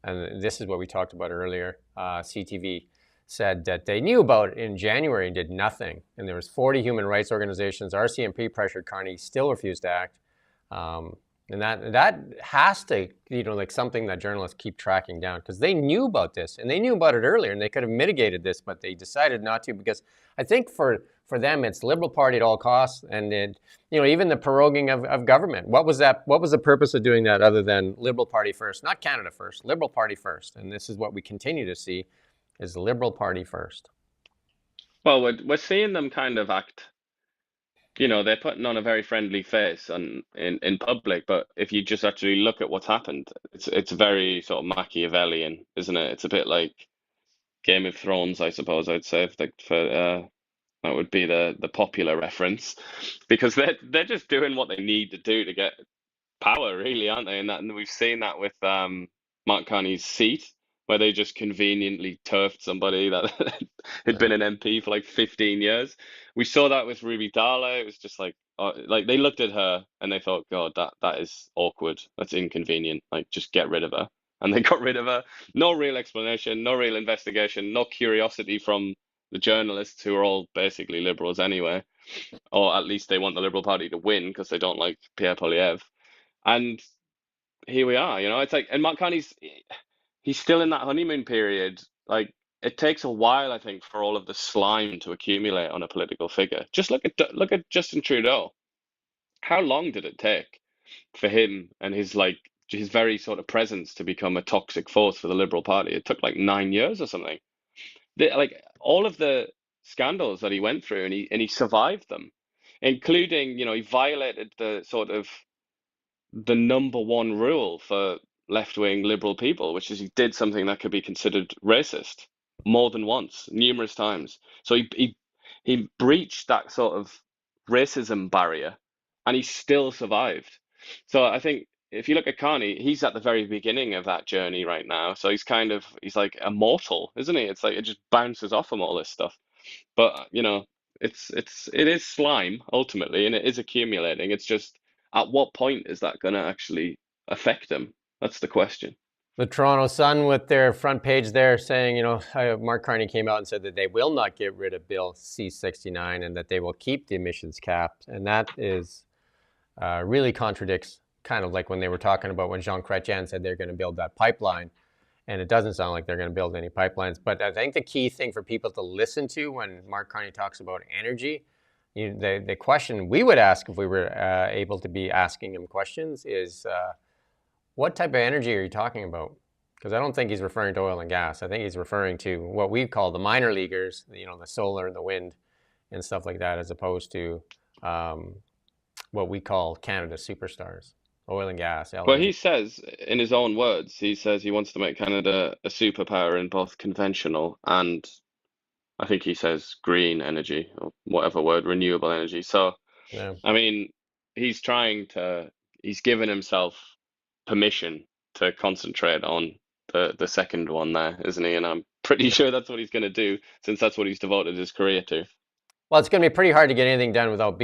Speaker 1: and this is what we talked about earlier. CTV said that they knew about it in January and did nothing. And there was 40 human rights organizations. RCMP pressured Carney, still refused to act. And that has to, like something that journalists keep tracking down because they knew about this and they knew about it earlier and they could have mitigated this, but they decided not to because I think for them it's Liberal Party at all costs and even the proroguing of government. What was that? What was the purpose of doing that other than Liberal Party first, not Canada first, Liberal Party first? And this is what we continue to see is Liberal Party first.
Speaker 2: Well, we're seeing them kind of act. They're putting on a very friendly face in public, but if you just actually look at what's happened, it's very sort of Machiavellian, isn't it? It's a bit like Game of Thrones, I suppose I'd say, that would be the popular reference, because they're just doing what they need to do to get power, really, aren't they? And we've seen that with Mark Carney's seat, where they just conveniently turfed somebody that had been an MP for like 15 years. We saw that with Ruby Dala. It was just like they looked at her and they thought, God, that is awkward. That's inconvenient. Like, just get rid of her. And they got rid of her. No real explanation, no real investigation, no curiosity from the journalists, who are all basically liberals anyway, or at least they want the Liberal Party to win because they don't like Pierre Poilievre. And here we are, it's like, and Mark Carney's, he's still in that honeymoon period. Like, it takes a while, I think, for all of the slime to accumulate on a political figure. Just look at Justin Trudeau. How long did it take for him and his very sort of presence to become a toxic force for the Liberal Party? It took like 9 years or something. Like all of the scandals that he went through, and he survived them, including, he violated the number one rule for left-wing liberal people, which is he did something that could be considered racist more than once, numerous times. So he breached that sort of racism barrier, and he still survived. So I think if you look at Carney, he's at the very beginning of that journey right now. So he's like immortal, isn't he? It's like it just bounces off him, all this stuff. But it is slime ultimately, and it is accumulating. It's just, at what point is that going to actually affect them? That's the question.
Speaker 1: The Toronto Sun with their front page there saying, Mark Carney came out and said that they will not get rid of Bill C-69 and that they will keep the emissions cap. And that is really contradicts kind of like when they were talking about when Jean Chrétien said they're going to build that pipeline. And it doesn't sound like they're going to build any pipelines. But I think the key thing for people to listen to when Mark Carney talks about energy, the question we would ask if we were able to be asking him questions is, what type of energy are you talking about? Because I don't think he's referring to oil and gas. I think he's referring to what we call the minor leaguers, the solar and the wind and stuff like that, as opposed to what we call Canada's superstars, oil and gas,
Speaker 2: Well,
Speaker 1: LNG.
Speaker 2: he says, in his own words, he says he wants to make Canada a superpower in both conventional and, I think he says, green energy, or whatever word, renewable energy. So,
Speaker 1: Yeah.
Speaker 2: I mean, he's given himself permission to concentrate on the second one there, isn't he? And I'm pretty sure that's what he's going to do, since that's what he's devoted his career to.
Speaker 1: Well, it's going to be pretty hard to get anything done without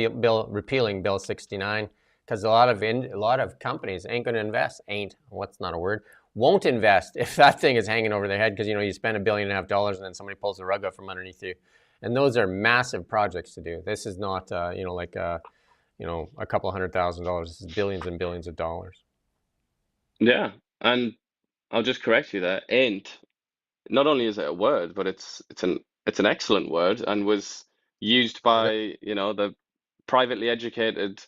Speaker 1: repealing Bill 69, because a lot of companies ain't going to invest. What's not a word? Won't invest if that thing is hanging over their head, because you spend $1.5 billion and then somebody pulls the rug out from underneath you, and those are massive projects to do. This is not like a couple $100,000. This is billions and billions of dollars.
Speaker 2: Yeah, and I'll just correct you there. Ain't, not only is it a word, but it's an excellent word, and was used by the privately educated,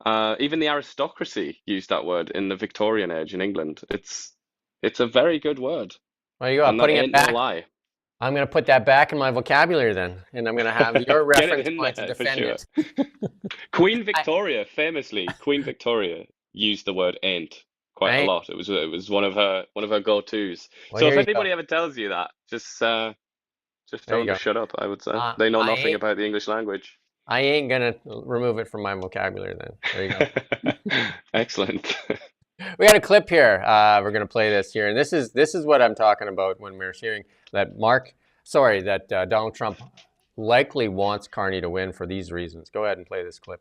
Speaker 2: even the aristocracy used that word in the Victorian age in England. It's a very good word,
Speaker 1: Well, you are
Speaker 2: and that
Speaker 1: putting it
Speaker 2: ain't
Speaker 1: back.
Speaker 2: no lie.
Speaker 1: I'm going to put that back in my vocabulary then, and I'm going to have your
Speaker 2: Get it
Speaker 1: reference
Speaker 2: in
Speaker 1: point to
Speaker 2: there for
Speaker 1: defend
Speaker 2: sure.
Speaker 1: it.
Speaker 2: Queen Victoria, famously, Queen Victoria used the word ain't quite a
Speaker 1: Right?
Speaker 2: lot. It was one of her go-tos.
Speaker 1: Well,
Speaker 2: So if
Speaker 1: here you go.
Speaker 2: anybody ever tells you that, just tell
Speaker 1: There you
Speaker 2: them to
Speaker 1: go.
Speaker 2: shut up, I would say. They know nothing about the English language.
Speaker 1: I ain't going to remove it from my vocabulary then. There you go.
Speaker 2: Excellent.
Speaker 1: We got a clip here. We're going to play this here, and this is what I'm talking about when we're hearing that Donald Trump likely wants Carney to win for these reasons. Go ahead and play this clip.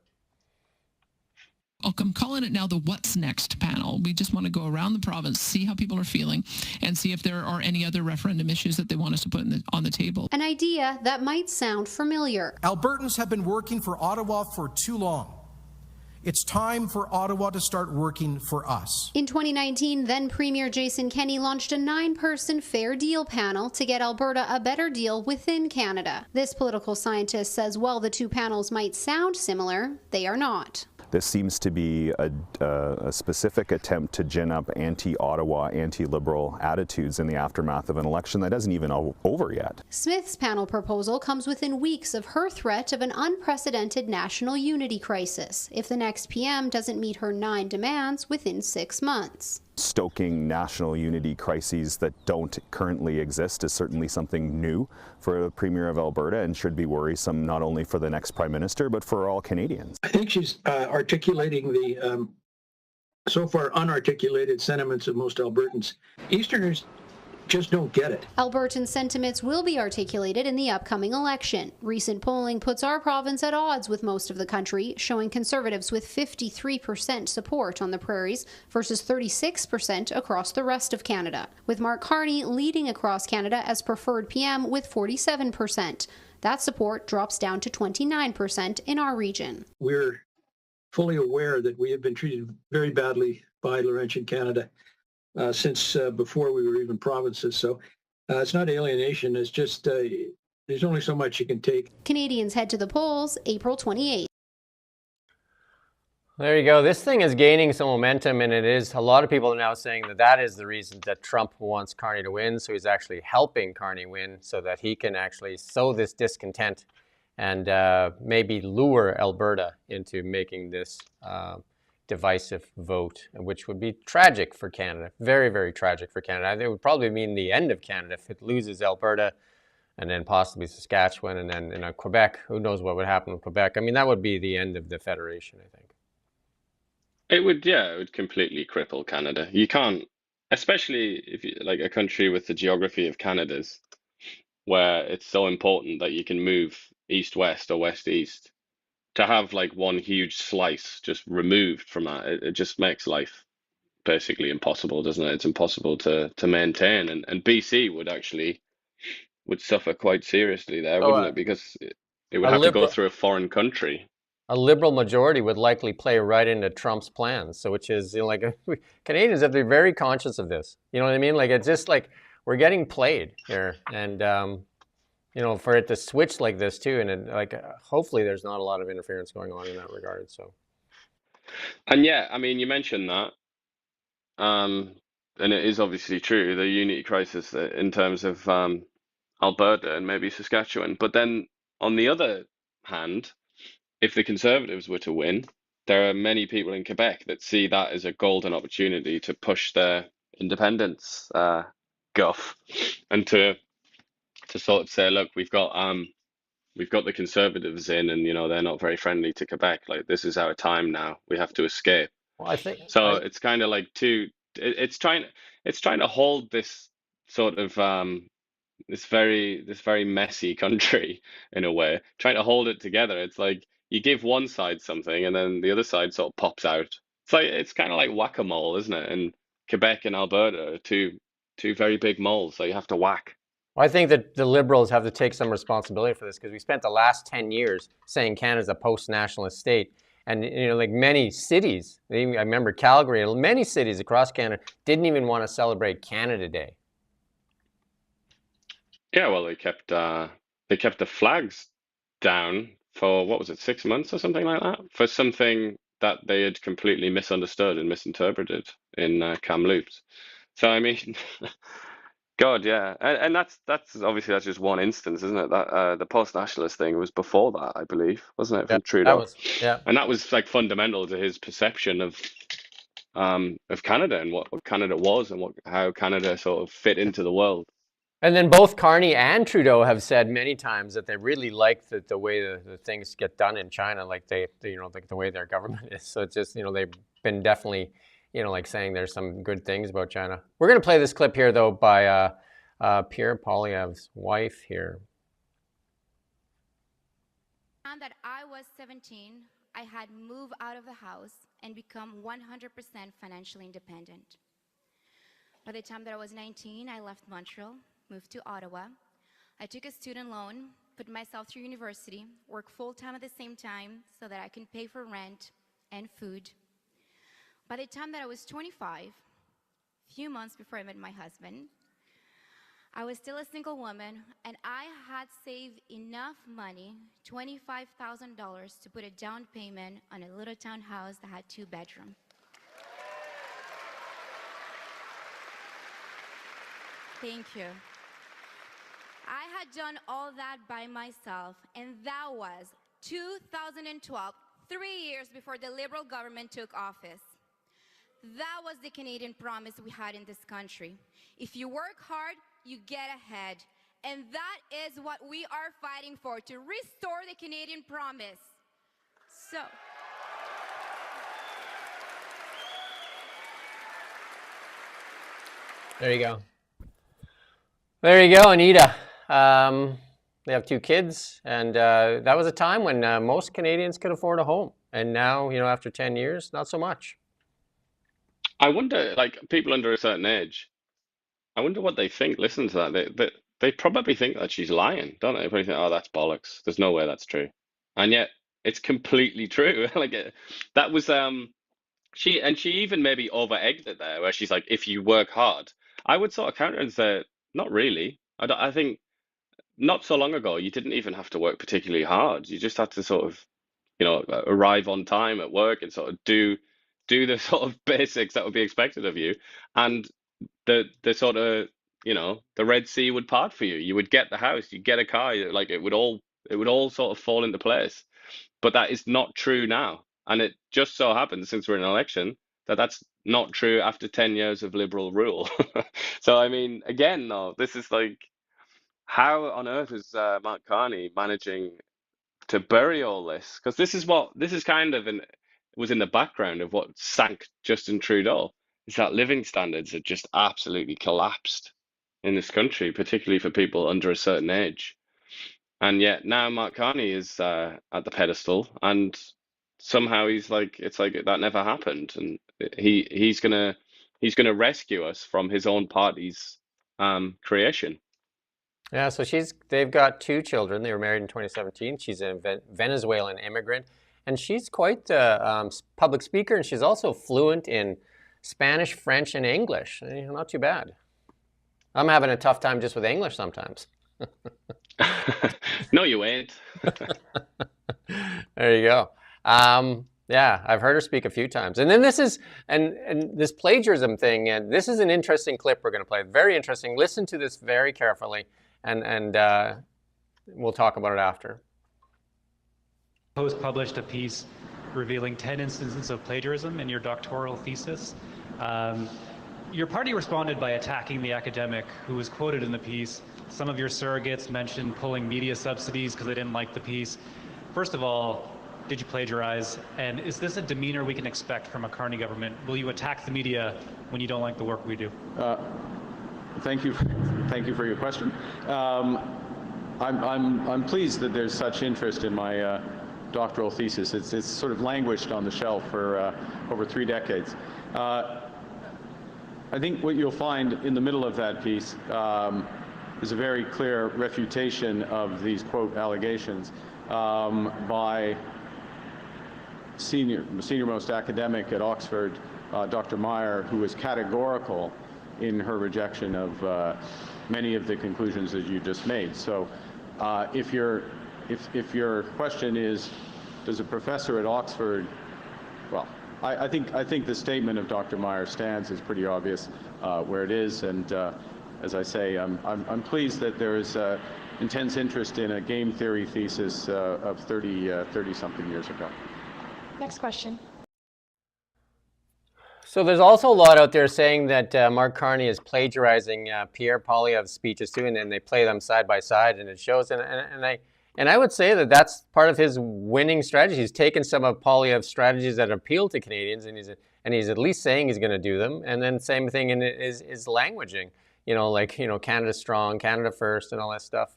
Speaker 5: I'm calling it now the What's Next panel. We just want to go around the province, see how people are feeling, and see if there are any other referendum issues that they want us to put on the table.
Speaker 6: An idea that might sound familiar.
Speaker 7: Albertans have been working for Ottawa for too long. It's time for Ottawa to start working for us.
Speaker 6: In 2019, then Premier Jason Kenney launched a 9-person fair deal panel to get Alberta a better deal within Canada. This political scientist says while the two panels might sound similar, they are not.
Speaker 8: This seems to be a specific attempt to gin up anti-Ottawa, anti-Liberal attitudes in the aftermath of an election that isn't even over yet.
Speaker 6: Smith's panel proposal comes within weeks of her threat of an unprecedented national unity crisis if the next PM doesn't meet her 9 demands within 6 months.
Speaker 8: Stoking national unity crises that don't currently exist is certainly something new for the Premier of Alberta, and should be worrisome not only for the next Prime Minister but for all Canadians.
Speaker 9: I think she's articulating the so far unarticulated sentiments of most Albertans. Easterners just don't get it.
Speaker 6: Albertan sentiments will be articulated in the upcoming election. Recent polling puts our province at odds with most of the country, showing Conservatives with 53% support on the prairies versus 36% across the rest of Canada, with Mark Carney leading across Canada as preferred PM with 47%. That support drops down to 29% in our region.
Speaker 9: We're fully aware that we have been treated very badly by Laurentian Canada since before we were even provinces. So it's not alienation, it's just there's only so much you can take.
Speaker 6: Canadians head to the polls April 28th.
Speaker 1: There you go. This thing is gaining some momentum, and it is. A lot of people are now saying that is the reason that Trump wants Carney to win, so he's actually helping Carney win so that he can actually sow this discontent and maybe lure Alberta into making this divisive vote, which would be tragic for Canada. Very, very tragic for Canada. I think it would probably mean the end of Canada if it loses Alberta and then possibly Saskatchewan and then Quebec. Who knows what would happen with Quebec? I mean, that would be the end of the Federation, I think.
Speaker 2: It would completely cripple Canada. You can't, especially if you like a country with the geography of Canada's, where it's so important that you can move east-west or west-east. To have like one huge slice just removed from that, it just makes life basically impossible, doesn't it? It's impossible to maintain, and BC would suffer quite seriously there, wouldn't it? Because it would have to go through a foreign country.
Speaker 1: A Liberal majority would likely play right into Trump's plans, so which is Canadians have to be very conscious of this. You know what I mean? Like it's just like we're getting played here, and for it to switch like this too, and hopefully there's not a lot of interference going on in that regard. So,
Speaker 2: and yeah, I mean, you mentioned that, and it is obviously true, the unity crisis in terms of Alberta and maybe Saskatchewan. But then on the other hand, if the Conservatives were to win, there are many people in Quebec that see that as a golden opportunity to push their independence guff and to sort of say, look, we've got the Conservatives in, and they're not very friendly to Quebec. Like, this is our time now. We have to escape.
Speaker 1: Well, I think
Speaker 2: So it's kind of like it's trying to hold this sort of this very messy country in a way, trying to hold it together. It's like you give one side something and then the other side sort of pops out. It's kind of like whack-a-mole, isn't it? And Quebec and Alberta are two very big moles, so you have to whack.
Speaker 1: I think that the Liberals have to take some responsibility for this, because we spent the last 10 years saying Canada's a post-nationalist state. And, like many cities, I remember Calgary, many cities across Canada didn't even want to celebrate Canada Day.
Speaker 2: Yeah, well, they kept the flags down for, what was it, 6 months or something like that, for something that they had completely misunderstood and misinterpreted in Kamloops. So I mean, God, yeah, and that's obviously that's just one instance, isn't it? That the post-nationalist thing was before that, I believe, wasn't it,
Speaker 1: Yeah,
Speaker 2: from Trudeau?
Speaker 1: yeah.
Speaker 2: And that was like fundamental to his perception of Canada and what Canada was and how Canada sort of fit into the world.
Speaker 1: And then both Carney and Trudeau have said many times that they really like the way the things get done in China, like they like the way their government is. So it's just, they've been definitely, like saying there's some good things about China. We're going to play this clip here, though, by Pierre Poilievre's wife here.
Speaker 10: And that I was 17, I had moved out of the house and become 100% financially independent. By the time that I was 19, I left Montreal, moved to Ottawa. I took a student loan, put myself through university, worked full-time at the same time so that I can pay for rent and food. By the time that I was 25, a few months before I met my husband, I was still a single woman, and I had saved enough money, $25,000, to put a down payment on a little townhouse that had 2 bedrooms. Thank you. I had done all that by myself, and that was 2012, 3 years before the Liberal government took office. That was the Canadian promise we had in this country. If you work hard, you get ahead. And that is what we are fighting for, to restore the Canadian promise. So,
Speaker 1: there you go. There you go, Anita. They have 2 kids, and that was a time when most Canadians could afford a home. And now, after 10 years, not so much.
Speaker 2: I wonder, like, people under a certain age, I wonder what they think. Listen to that. They probably think that she's lying, don't they? They probably think, oh, that's bollocks. There's no way that's true. And yet, it's completely true. Like, that was she even maybe over-egged it there, where she's like, if you work hard. I would sort of counter and say, not really. I think not so long ago, you didn't even have to work particularly hard. You just had to sort of, arrive on time at work and sort of do the sort of basics that would be expected of you, and the sort of, the Red Sea would part for you. You would get the house, you'd get a car, like it would all sort of fall into place. But that is not true now, and it just so happens, since we're in an election, that that's not true after 10 years of Liberal rule. So I mean, again, though, this is like, how on earth is Mark Carney managing to bury all this? Because this is kind of was in the background of what sank Justin Trudeau, is that living standards have just absolutely collapsed in this country, particularly for people under a certain age. And yet now Mark Carney is at the pedestal, and somehow he's like, it's like that never happened, and he's gonna rescue us from his own party's creation.
Speaker 1: Yeah, so they've got 2 children. They were married in 2017. She's a Venezuelan immigrant, and she's quite a public speaker, and she's also fluent in Spanish, French, and English. Not too bad. I'm having a tough time just with English sometimes.
Speaker 2: No, you ain't.
Speaker 1: There you go. Yeah, I've heard her speak a few times. And then this plagiarism thing, and this is an interesting clip we're going to play. Very interesting. Listen to this very carefully, and we'll talk about it after.
Speaker 11: Post published a piece revealing 10 instances of plagiarism in your doctoral thesis. Your party responded by attacking the academic who was quoted in the piece. Some of your surrogates mentioned pulling media subsidies because they didn't like the piece. First of all, Did you plagiarize? And is this a demeanor we can expect from a Carney government? Will you attack the media when you don't like the work we do?
Speaker 12: Thank you for your question. I'm pleased that there's such interest in my doctoral thesis. It's sort of languished on the shelf for over 3 decades. I think what you'll find in the middle of that piece is a very clear refutation of these, quote, allegations by senior-most academic at Oxford, Dr. Meyer, who was categorical in her rejection of many of the conclusions that you just made. So if your question is, does a professor at Oxford, well, I think the statement of Dr. Meyer stands is pretty obvious where it is, and as I say, I'm pleased that there is intense interest in a game theory thesis of 30-something years ago.
Speaker 13: Next question.
Speaker 1: So there's also a lot out there saying that Mark Carney is plagiarizing Pierre Poilievre's speeches too, and then they play them side by side, and it shows. And I would say that that's part of his winning strategy. He's taken some of Poilievre's strategies that appeal to Canadians, and he's at least saying he's going to do them. And then same thing in is languaging, Canada strong, Canada first, and all that stuff.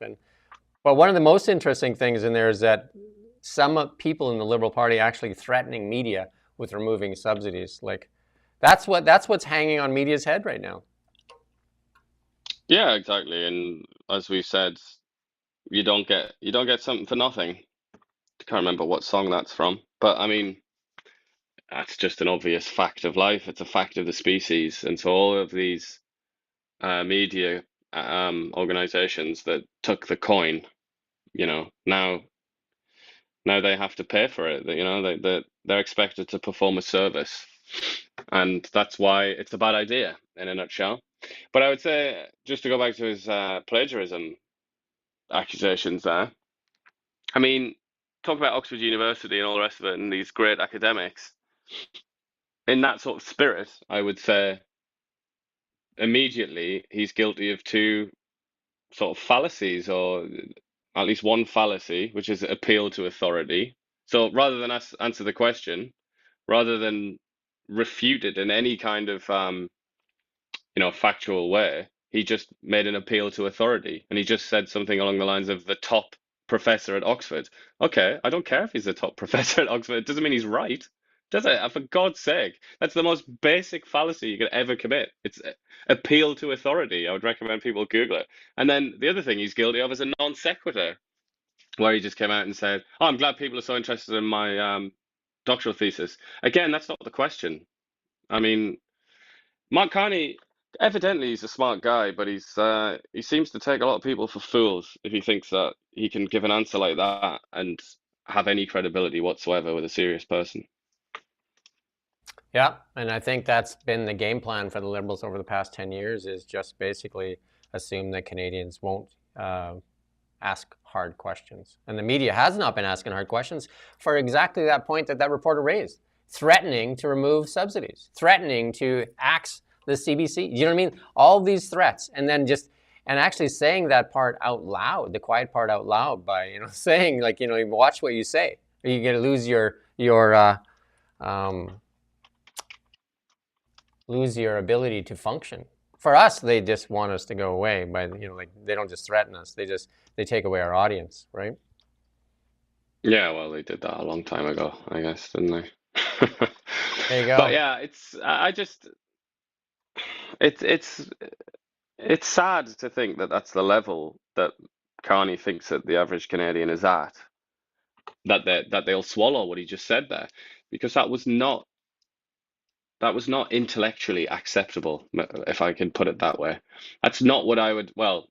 Speaker 1: But one of the most interesting things in there is that some people in the Liberal Party actually threatening media with removing subsidies. That's what's hanging on media's head right now.
Speaker 2: Yeah, exactly. And as we said, you don't get something for nothing. I can't remember what song that's from, but I mean, that's just an obvious fact of life. It's a fact of the species. And so all of these media organizations that took the coin, now they have to pay for it. They're expected to perform a service, and that's why it's a bad idea in a nutshell. But I would say, just to go back to his plagiarism accusations there, I mean, talk about Oxford University and all the rest of it and these great academics. In that sort of spirit, I would say immediately he's guilty of 2 sort of fallacies, or at least one fallacy, which is appeal to authority. So rather than answer the question, rather than refute it in any kind of factual way, he just made an appeal to authority, and he just said something along the lines of the top professor at Oxford. Okay, I don't care if he's the top professor at Oxford. It doesn't mean he's right, does it? For God's sake, that's the most basic fallacy you could ever commit. It's appeal to authority. I would recommend people Google it. And then the other thing he's guilty of is a non sequitur, where he just came out and said, "Oh, I'm glad people are so interested in my doctoral thesis." Again, that's not the question. I mean, Mark Carney, evidently he's a smart guy, but he seems to take a lot of people for fools if he thinks that he can give an answer like that and have any credibility whatsoever with a serious person.
Speaker 1: Yeah, and I think that's been the game plan for the Liberals over the past 10 years, is just basically assume that Canadians won't ask hard questions. And the media has not been asking hard questions for exactly that point that reporter raised, threatening to remove subsidies, threatening to axe the CBC. You know what I mean? All these threats, and then actually saying that part out loud, the quiet part out loud, by saying watch what you say, or you're going to lose lose your ability to function. For us, they just want us to go away. They don't just threaten us; they take away our audience, right?
Speaker 2: Yeah, well, they did that a long time ago, I guess, didn't they?
Speaker 1: There you go.
Speaker 2: But yeah, it's sad to think that that's the level that Carney thinks that the average Canadian is at. That they'll swallow what he just said there, because that was not intellectually acceptable, if I can put it that way. That's not what I would. Well,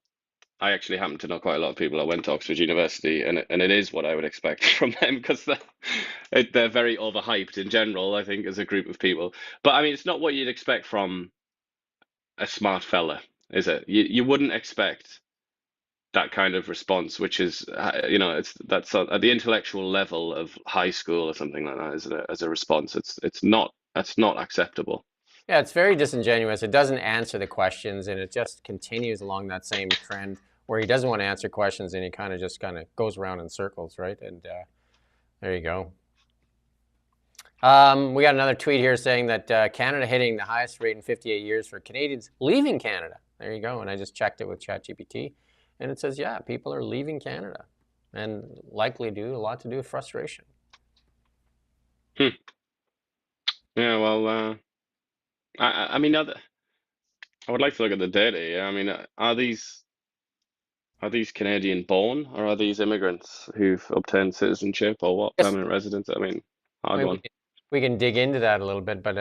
Speaker 2: I actually happen to know quite a lot of people that went to Oxford University, and it is what I would expect from them, because they're very overhyped in general, I think, as a group of people. But I mean, it's not what you'd expect from a smart fella, is it? You wouldn't expect that kind of response, which is that's at the intellectual level of high school or something like that. As a response, that's not acceptable.
Speaker 1: Yeah, it's very disingenuous. It doesn't answer the questions, and it just continues along that same trend where he doesn't want to answer questions, and he kind of goes around in circles, right? And there you go. We got another tweet here saying that Canada hitting the highest rate in 58 years for Canadians leaving Canada. There you go. And I just checked it with ChatGPT, and it says, yeah, people are leaving Canada, and likely a lot to do with frustration.
Speaker 2: Yeah, well, I mean, I would like to look at the data. Yeah, I mean, are these Canadian born, or are these immigrants who've obtained citizenship or what,
Speaker 1: Yes.
Speaker 2: permanent residence? I mean, hard one.
Speaker 1: We can dig into that a little bit, but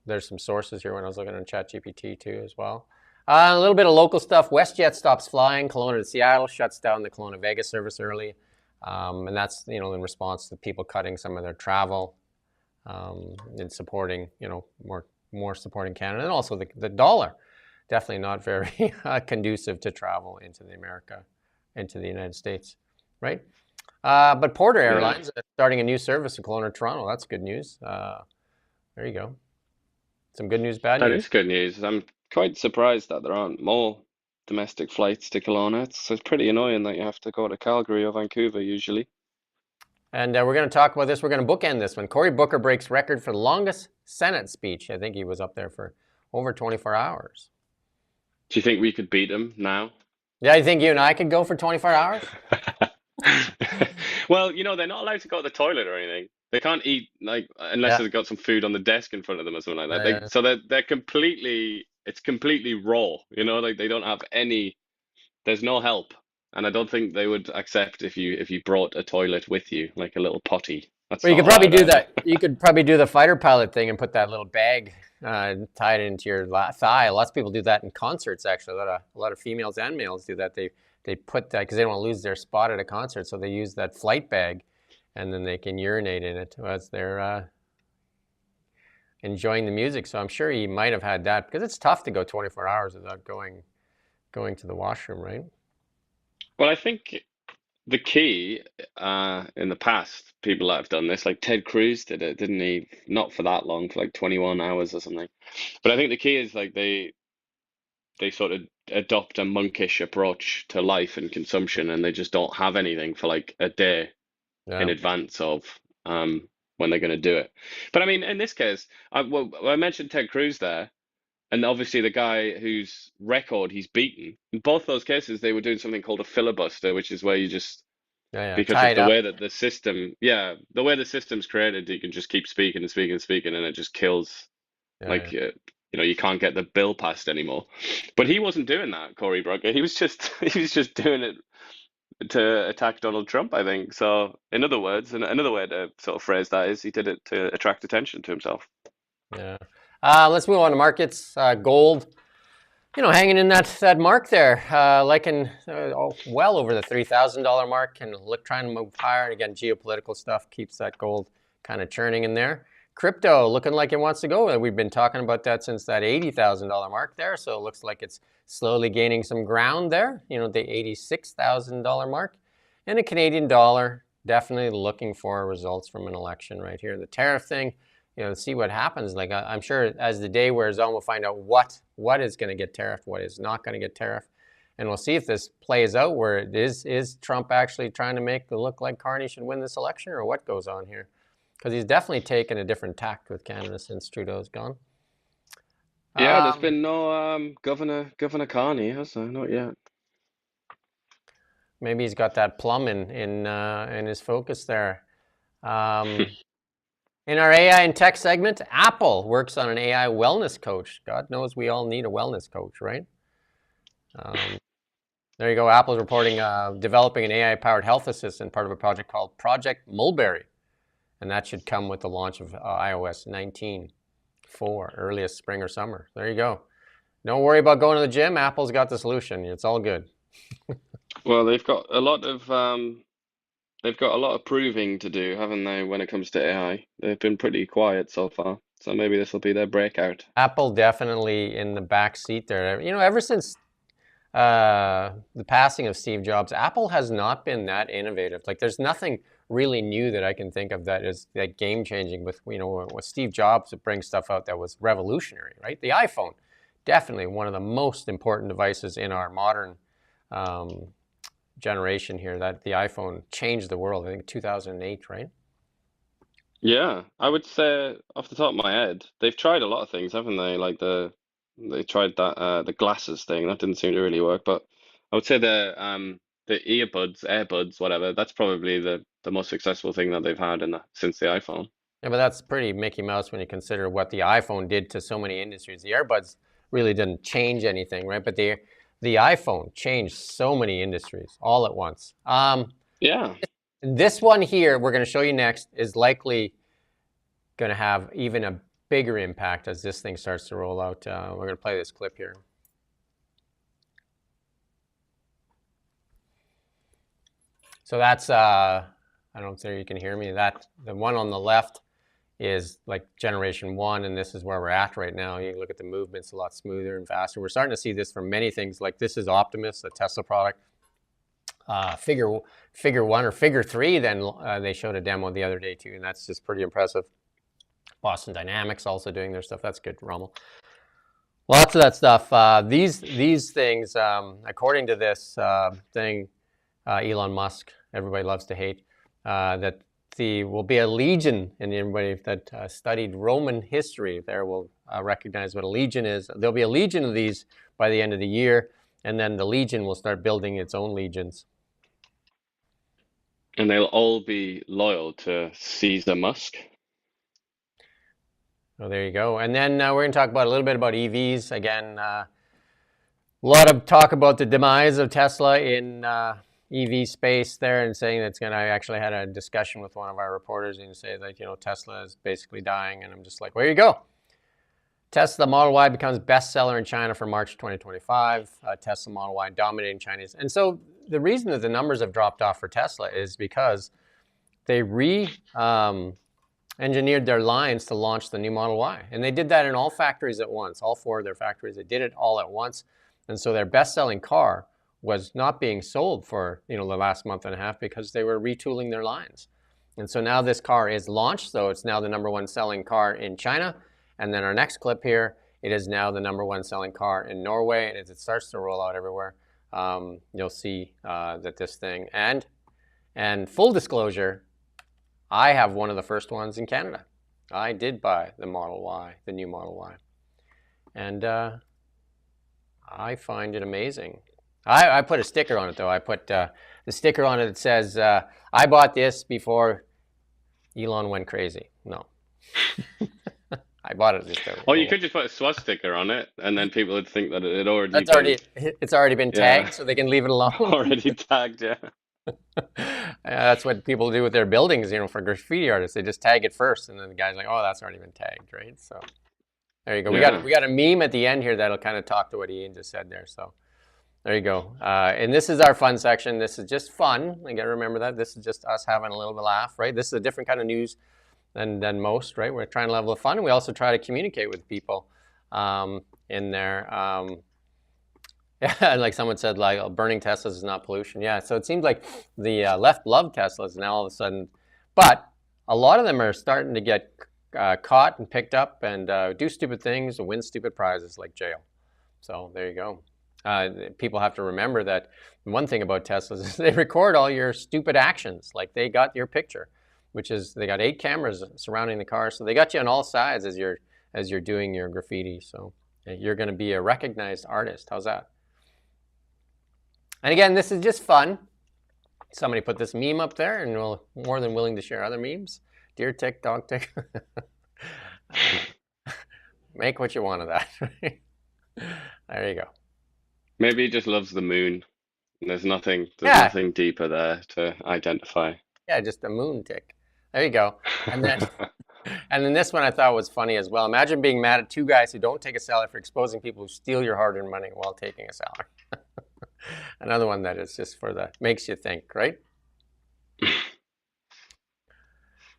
Speaker 1: there's some sources here when I was looking at ChatGPT too as well. A little bit of local stuff. WestJet stops flying Kelowna to Seattle, shuts down the Kelowna Vegas service early, and that's in response to people cutting some of their travel and supporting more supporting Canada, and also the dollar. Definitely not very conducive to travel into the United States, right? But Porter Airlines starting a new service in Kelowna, Toronto. That's good news. There you go. Some good news, bad news.
Speaker 2: That is good news. I'm quite surprised that there aren't more domestic flights to Kelowna. It's pretty annoying that you have to go to Calgary or Vancouver usually.
Speaker 1: And we're going to talk about this. We're going to bookend this one. Cory Booker breaks record for the longest Senate speech. I think he was up there for over 24 hours.
Speaker 2: Do you think we could beat him now?
Speaker 1: Yeah, I think you and I could go for 24 hours.
Speaker 2: Well, they're not allowed to go to the toilet or anything. They can't eat unless they've got some food on the desk in front of them or something like that. So they're completely, it's completely raw. They don't have any. There's no help, and I don't think they would accept if you brought a toilet with you, like a little potty.
Speaker 1: Well, you could probably do that. You could probably do the fighter pilot thing and put that little bag tied into your thigh. Lots of people do that in concerts. Actually, a lot of females and males do that. They put that because they don't want to lose their spot at a concert, so they use that flight bag, and then they can urinate in it as they're enjoying the music. So I'm sure he might have had that, because it's tough to go 24 hours without going to the washroom, right?
Speaker 2: Well, I think the key in the past, people that have done this, like Ted Cruz did it, didn't he? Not for that long, for like 21 hours or something. But I think the key is like they sort of adopt a monkish approach to life and consumption, and they just don't have anything for like a day in advance of when they're going to do it. But I mean, in this case, I mentioned Ted Cruz there, and obviously the guy whose record he's beaten. In both those cases, they were doing something called a filibuster, which is where you just because of the way that the system's created, you can just keep speaking and speaking and speaking, and it just kills. You can't get the bill passed anymore. But he wasn't doing that, Cory Booker. He was just doing it to attack Donald Trump, I think. So, in other words, and another way to sort of phrase that is he did it to attract attention to himself.
Speaker 1: Yeah. Let's move on to markets. Gold, hanging in that mark there, well over the $3,000 mark, and trying to move higher. And again, geopolitical stuff keeps that gold kind of churning in there. Crypto looking like it wants to go. We've been talking about that since that $80,000 mark there. So it looks like it's slowly gaining some ground there, the $86,000 mark. And the Canadian dollar definitely looking for results from an election right here. The tariff thing, see what happens. Like I'm sure as the day wears on, we'll find out what is going to get tariffed, what is not going to get tariffed. And we'll see if this plays out where it is Trump actually trying to make it look like Carney should win this election, or what goes on here. Because he's definitely taken a different tact with Canada since Trudeau's gone.
Speaker 2: Yeah, there's been no Governor Carney, has there? Not yet.
Speaker 1: Maybe he's got that plum in his focus there. In our AI and tech segment, Apple works on an AI wellness coach. God knows we all need a wellness coach, right? There you go. Apple's reporting developing an AI-powered health assistant, part of a project called Project Mulberry. And that should come with the launch of iOS 19.4, earliest spring or summer. There you go. Don't worry about going to the gym. Apple's got the solution. It's all good.
Speaker 2: Well, they've got a lot of proving to do, haven't they, when it comes to AI? They've been pretty quiet so far. So maybe this will be their breakout.
Speaker 1: Apple definitely in the back seat there. Ever since the passing of Steve Jobs, Apple has not been that innovative. Like, there's nothing really new that I can think of that is that game-changing with Steve Jobs to bring stuff out that was revolutionary, right? The iPhone, definitely one of the most important devices in our modern generation here. That the iPhone changed the world. I think 2008, right?
Speaker 2: Yeah, I would say off the top of my head, they've tried a lot of things, haven't they? Like they tried that the glasses thing. That didn't seem to really work. But I would say the AirBuds, whatever, that's probably the most successful thing that they've had since the iPhone.
Speaker 1: Yeah, but that's pretty Mickey Mouse when you consider what the iPhone did to so many industries. The earbuds really didn't change anything, right? But the iPhone changed so many industries all at once.
Speaker 2: Yeah.
Speaker 1: This one here, we're going to show you next, is likely going to have even a bigger impact as this thing starts to roll out. We're going to play this clip here. So that's, I don't know if you can hear me. The one on the left is like generation 1, and this is where we're at right now. You look at the movements a lot smoother and faster. We're starting to see this from many things. Like this is Optimus, a Tesla product. Figure 1 or Figure 3, then they showed a demo the other day too, and that's just pretty impressive. Boston Dynamics also doing their stuff. That's good, Rommel. Lots of that stuff. These things, according to this thing, Elon Musk, everybody loves to hate, that will be a legion, and anybody that studied Roman history there will recognize what a legion is. There'll be a legion of these by the end of the year, and then the legion will start building its own legions.
Speaker 2: And they'll all be loyal to Caesar Musk.
Speaker 1: Oh, there you go. And then we're going to talk about a little bit about EVs. Again, a lot of talk about the demise of Tesla in EV space there, and saying that's going to, I actually had a discussion with one of our reporters and say that, Tesla is basically dying. And I'm just like, where you go? Tesla Model Y becomes bestseller in China for March 2025. Tesla Model Y dominating Chinese. And so the reason that the numbers have dropped off for Tesla is because they engineered their lines to launch the new Model Y. And they did that in all factories at once, all 4 of their factories. They did it all at once. And so their best-selling car was not being sold for the last month and a half because they were retooling their lines. And so now this car is launched, so it's now the #1 selling car in China. And then our next clip here, it is now the #1 selling car in Norway. And as it starts to roll out everywhere, you'll see that this thing, and full disclosure, I have one of the first ones in Canada. I did buy the Model Y, the new Model Y. And I find it amazing. I put a sticker on it, though. I put the sticker on it that says, I bought this before Elon went crazy. No. I bought it just to
Speaker 2: Or you could just put a swastika on it, and then people would think that it had already
Speaker 1: it's already been tagged, so they can leave it alone.
Speaker 2: Already tagged, yeah.
Speaker 1: That's what people do with their buildings, for graffiti artists. They just tag it first, and then the guy's like, "Oh, that's already been tagged," right? So there you go.
Speaker 2: Yeah.
Speaker 1: We got a meme at the end here that'll kind of talk to what Ian just said there. So there you go. And this is our fun section. This is just fun. You got to remember that this is just us having a little bit of laugh, right? This is a different kind of news than most, right? We're trying to level of fun, and we also try to communicate with people in there. Yeah, like someone said, like burning Teslas is not pollution. Yeah, so it seems like the left love Teslas now all of a sudden, but a lot of them are starting to get caught and picked up and do stupid things and win stupid prizes like jail. So there you go. People have to remember that one thing about Teslas is they record all your stupid actions. Like they got your picture, which is they got 8 cameras surrounding the car, so they got you on all sides as you're doing your graffiti. So you're going to be a recognized artist. How's that? And again, this is just fun. Somebody put this meme up there, and we're more than willing to share other memes. Deer tick, dog tick. Make what you want of that. There you go.
Speaker 2: Maybe he just loves the moon. There's nothing deeper there to identify.
Speaker 1: Yeah, just a moon tick. There you go. And then this one I thought was funny as well. Imagine being mad at 2 guys who don't take a salary for exposing people who steal your hard-earned money while taking a salary. Another one that is just makes you think, right?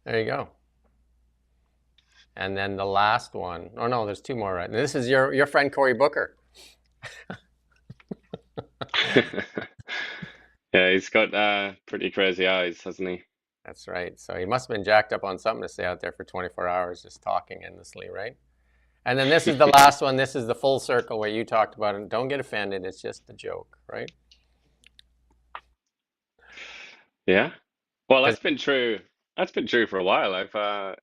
Speaker 1: There you go. And then the last one. Oh no, there's 2 more, right? And this is your friend Cory Booker.
Speaker 2: Yeah, he's got pretty crazy eyes, hasn't he?
Speaker 1: That's right. So he must have been jacked up on something to stay out there for 24 hours just talking endlessly, right? And then this is the last one. This is the full circle where you talked about it. Don't get offended. It's just a joke, right?
Speaker 2: Yeah. Well, that's been true That's been true for a while. I've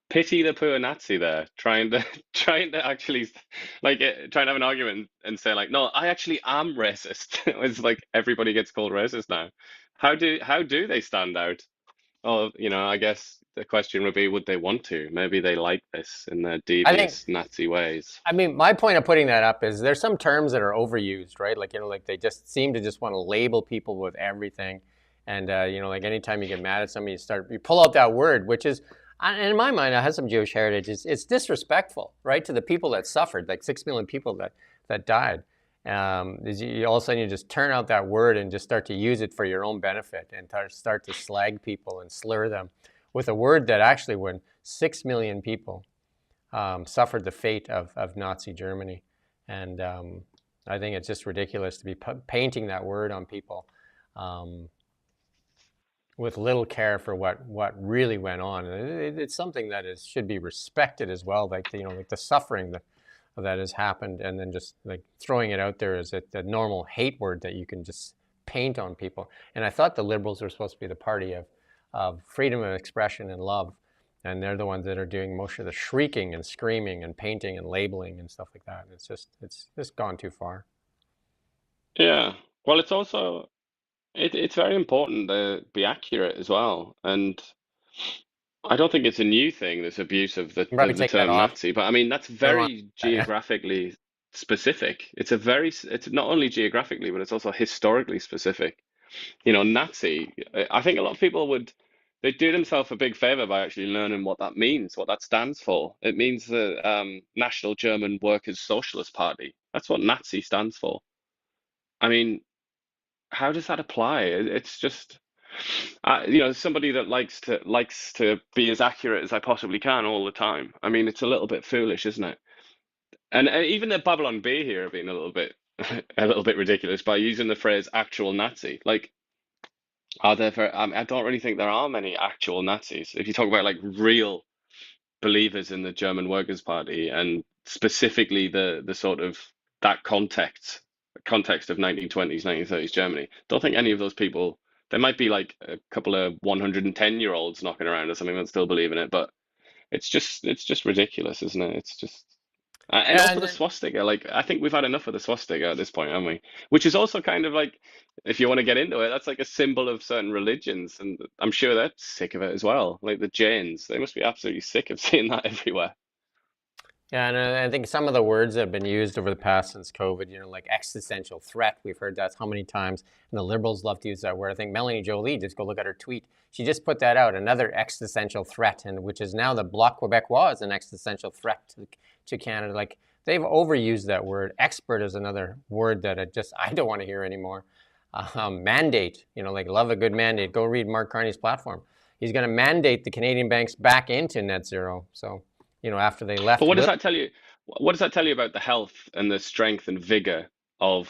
Speaker 2: pity the poor Nazi there, trying to trying to actually trying to have an argument and say like, no, I actually am racist. It's like everybody gets called racist now. How do they stand out? Oh, I guess the question would be, would they want to? Maybe they like this in their
Speaker 1: I think,
Speaker 2: devious Nazi ways.
Speaker 1: I mean, my point of putting that up is there's some terms that are overused, right? Like, like they just seem to just want to label people with everything. And, like anytime you get mad at somebody, you pull out that word, which is, and in my mind, I have some Jewish heritage. It's disrespectful, right, to the people that suffered, like 6 million people that died. All of a sudden you just turn out that word and just start to use it for your own benefit and start to slag people and slur them with a word that actually, when 6 million people suffered the fate of Nazi Germany. And I think it's just ridiculous to be painting that word on people with little care for what really went on. And it's something that should be respected as well, like the suffering that has happened, and then just like throwing it out there as a normal hate word that you can just paint on people. And I thought the Liberals were supposed to be the party of freedom of expression and love, and they're the ones that are doing most of the shrieking and screaming and painting and labeling and stuff like that. It's just gone too far.
Speaker 2: Yeah. Well, it's also it's very important to be accurate as well. And I don't think it's a new thing, this abuse of the
Speaker 1: Probably
Speaker 2: the
Speaker 1: take that
Speaker 2: term
Speaker 1: off.
Speaker 2: Nazi, but I mean that's very geographically specific. It's not only geographically, but it's also historically specific. Nazi, I think a lot of people they do themselves a big favor by actually learning what that means, what that stands for. It means the National German Workers' Socialist Party. That's what Nazi stands for. I mean, how does that apply? It's just, somebody that likes to be as accurate as I possibly can all the time. I mean, it's a little bit foolish, isn't it? And even the Babylon Bee here have been a little bit a little bit ridiculous by using the phrase "actual Nazi." Like, I don't really think there are many actual Nazis. If you talk about like real believers in the German Workers' Party and specifically the sort of that context of 1920s, 1930s Germany, don't think any of those people. There might be like a couple of 110-year-olds knocking around or something that still believe in it, but it's just ridiculous, isn't it? It's just and
Speaker 1: Yeah,
Speaker 2: also the swastika. Like I think we've had enough of the swastika at this point, haven't we? Which is also kind of like, if you want to get into it, that's like a symbol of certain religions, and I'm sure they're sick of it as well. Like the Jains, they must be absolutely sick of seeing that everywhere.
Speaker 1: Yeah, and I think some of the words that have been used over the past since COVID, like existential threat, we've heard that how many times, and the Liberals love to use that word. I think Melanie Jolie, just go look at her tweet. She just put that out, another existential threat, and which is now the Bloc Québécois is an existential threat to Canada. Like they've overused that word. Expert is another word that I don't want to hear anymore. Mandate, like love a good mandate. Go read Mark Carney's platform. He's going to mandate the Canadian banks back into net zero. So, after they left.
Speaker 2: But what does that tell you? What does that tell you about the health and the strength and vigor of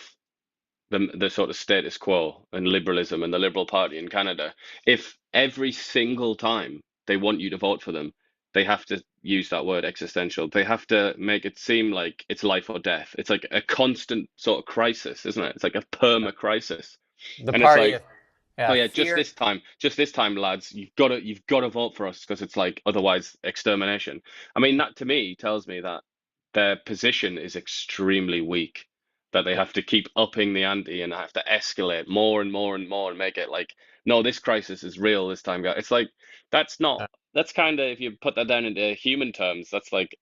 Speaker 2: the sort of status quo and liberalism and the Liberal Party in Canada? If every single time they want you to vote for them, they have to use that word existential. They have to make it seem like it's life or death. It's like a constant sort of crisis, isn't it? It's like a perma crisis.
Speaker 1: The
Speaker 2: And
Speaker 1: party,
Speaker 2: it's like, oh yeah,
Speaker 1: fear.
Speaker 2: just this time, lads, you've got to vote for us because it's like otherwise extermination. I mean, that to me tells me that their position is extremely weak, that they have to keep upping the ante and have to escalate more and more and more and make it like, no, this crisis is real this time, guys. It's like that's kind of, if you put that down into human terms, that's like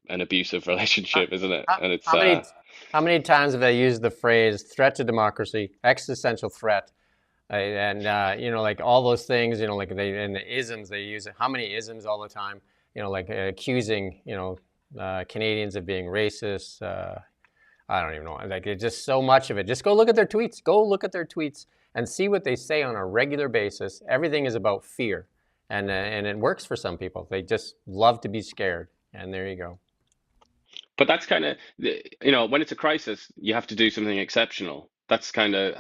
Speaker 2: an abusive relationship, isn't it? And it's
Speaker 1: How many times have they used the phrase "threat to democracy," "existential threat"? And like all those things, like and the isms they use. How many isms all the time? Like accusing, Canadians of being racist. I don't even know. Like it's just so much of it. Just go look at their tweets. Go look at their tweets and see what they say on a regular basis. Everything is about fear, and it works for some people. They just love to be scared, and there you go.
Speaker 2: But that's kind of, when it's a crisis, you have to do something exceptional. That's kind of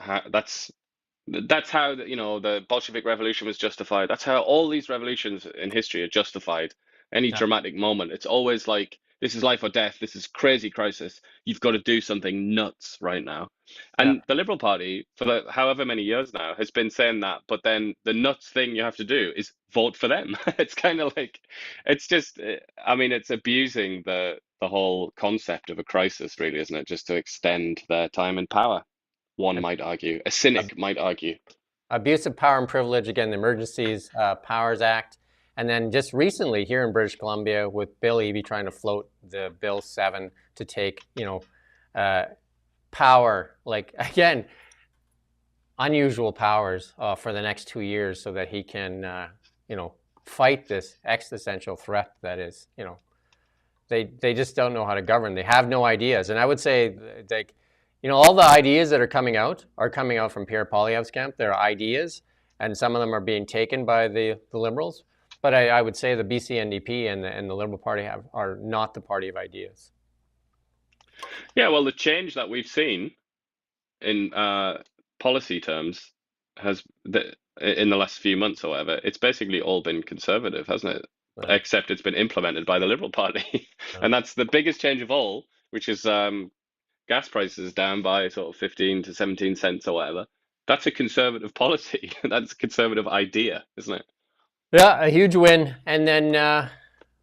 Speaker 2: that's how the Bolshevik Revolution was justified. That's how all these revolutions in history are justified. Any dramatic moment, it's always like this is life or death, this is crazy crisis, you've got to do something nuts right now.
Speaker 1: Yeah.
Speaker 2: And the Liberal Party, for however many years now, has been saying that, but then the nuts thing you have to do is vote for them. It's kind of like, it's just, I mean, it's abusing the whole concept of a crisis, really, isn't it? Just to extend their time in power, one might argue. A cynic might argue.
Speaker 1: Abuse of power and privilege, again, the Emergencies Powers Act. And then just recently here in British Columbia with Bill Eby trying to float the Bill 7 to take, power, like, again, unusual powers for the next 2 years so that he can, fight this existential threat that is, they just don't know how to govern. They have no ideas. And I would say, like, all the ideas that are coming out from Pierre Poilievre's camp. They're ideas, and some of them are being taken by the Liberals. But I would say the BC NDP and the Liberal Party are not the party of ideas.
Speaker 2: Yeah, well, the change that we've seen in policy terms in the last few months or whatever, it's basically all been conservative, hasn't it?
Speaker 1: Right.
Speaker 2: Except it's been implemented by the Liberal Party. And that's the biggest change of all, which is gas prices down by sort of 15 to 17 cents or whatever. That's a conservative policy. That's a conservative idea, isn't it?
Speaker 1: Yeah, a huge win. And then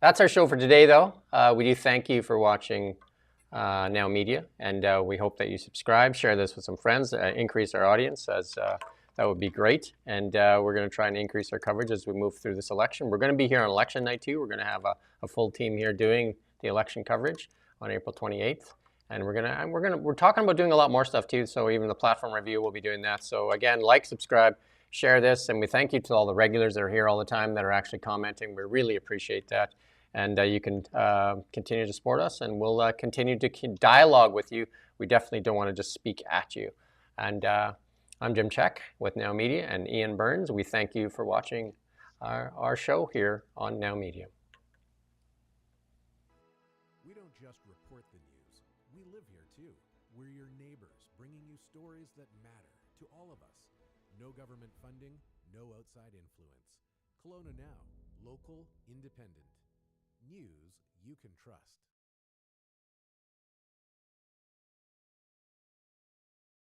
Speaker 1: that's our show for today, though. We do thank you for watching Now Media, and we hope that you subscribe, share this with some friends, increase our audience, as that would be great. And we're going to try and increase our coverage as we move through this election. We're going to be here on election night too. We're going to have a full team here doing the election coverage on April 28th. And we're talking about doing a lot more stuff too. So even the platform review, we'll be doing that. So again, like, subscribe, share this, and we thank you to all the regulars that are here all the time that are actually commenting. We really appreciate that. And you can continue to support us, and we'll continue to dialogue with you. We definitely don't want to just speak at you. And I'm Jim Check with Now Media, and Ian Burns. We thank you for watching our show here on Now Media.
Speaker 14: We don't just report the news. We live here too. We're your neighbors, bringing you stories that matter to all of us. No government funding, no outside influence. Kelowna Now, local, independent. News you can trust.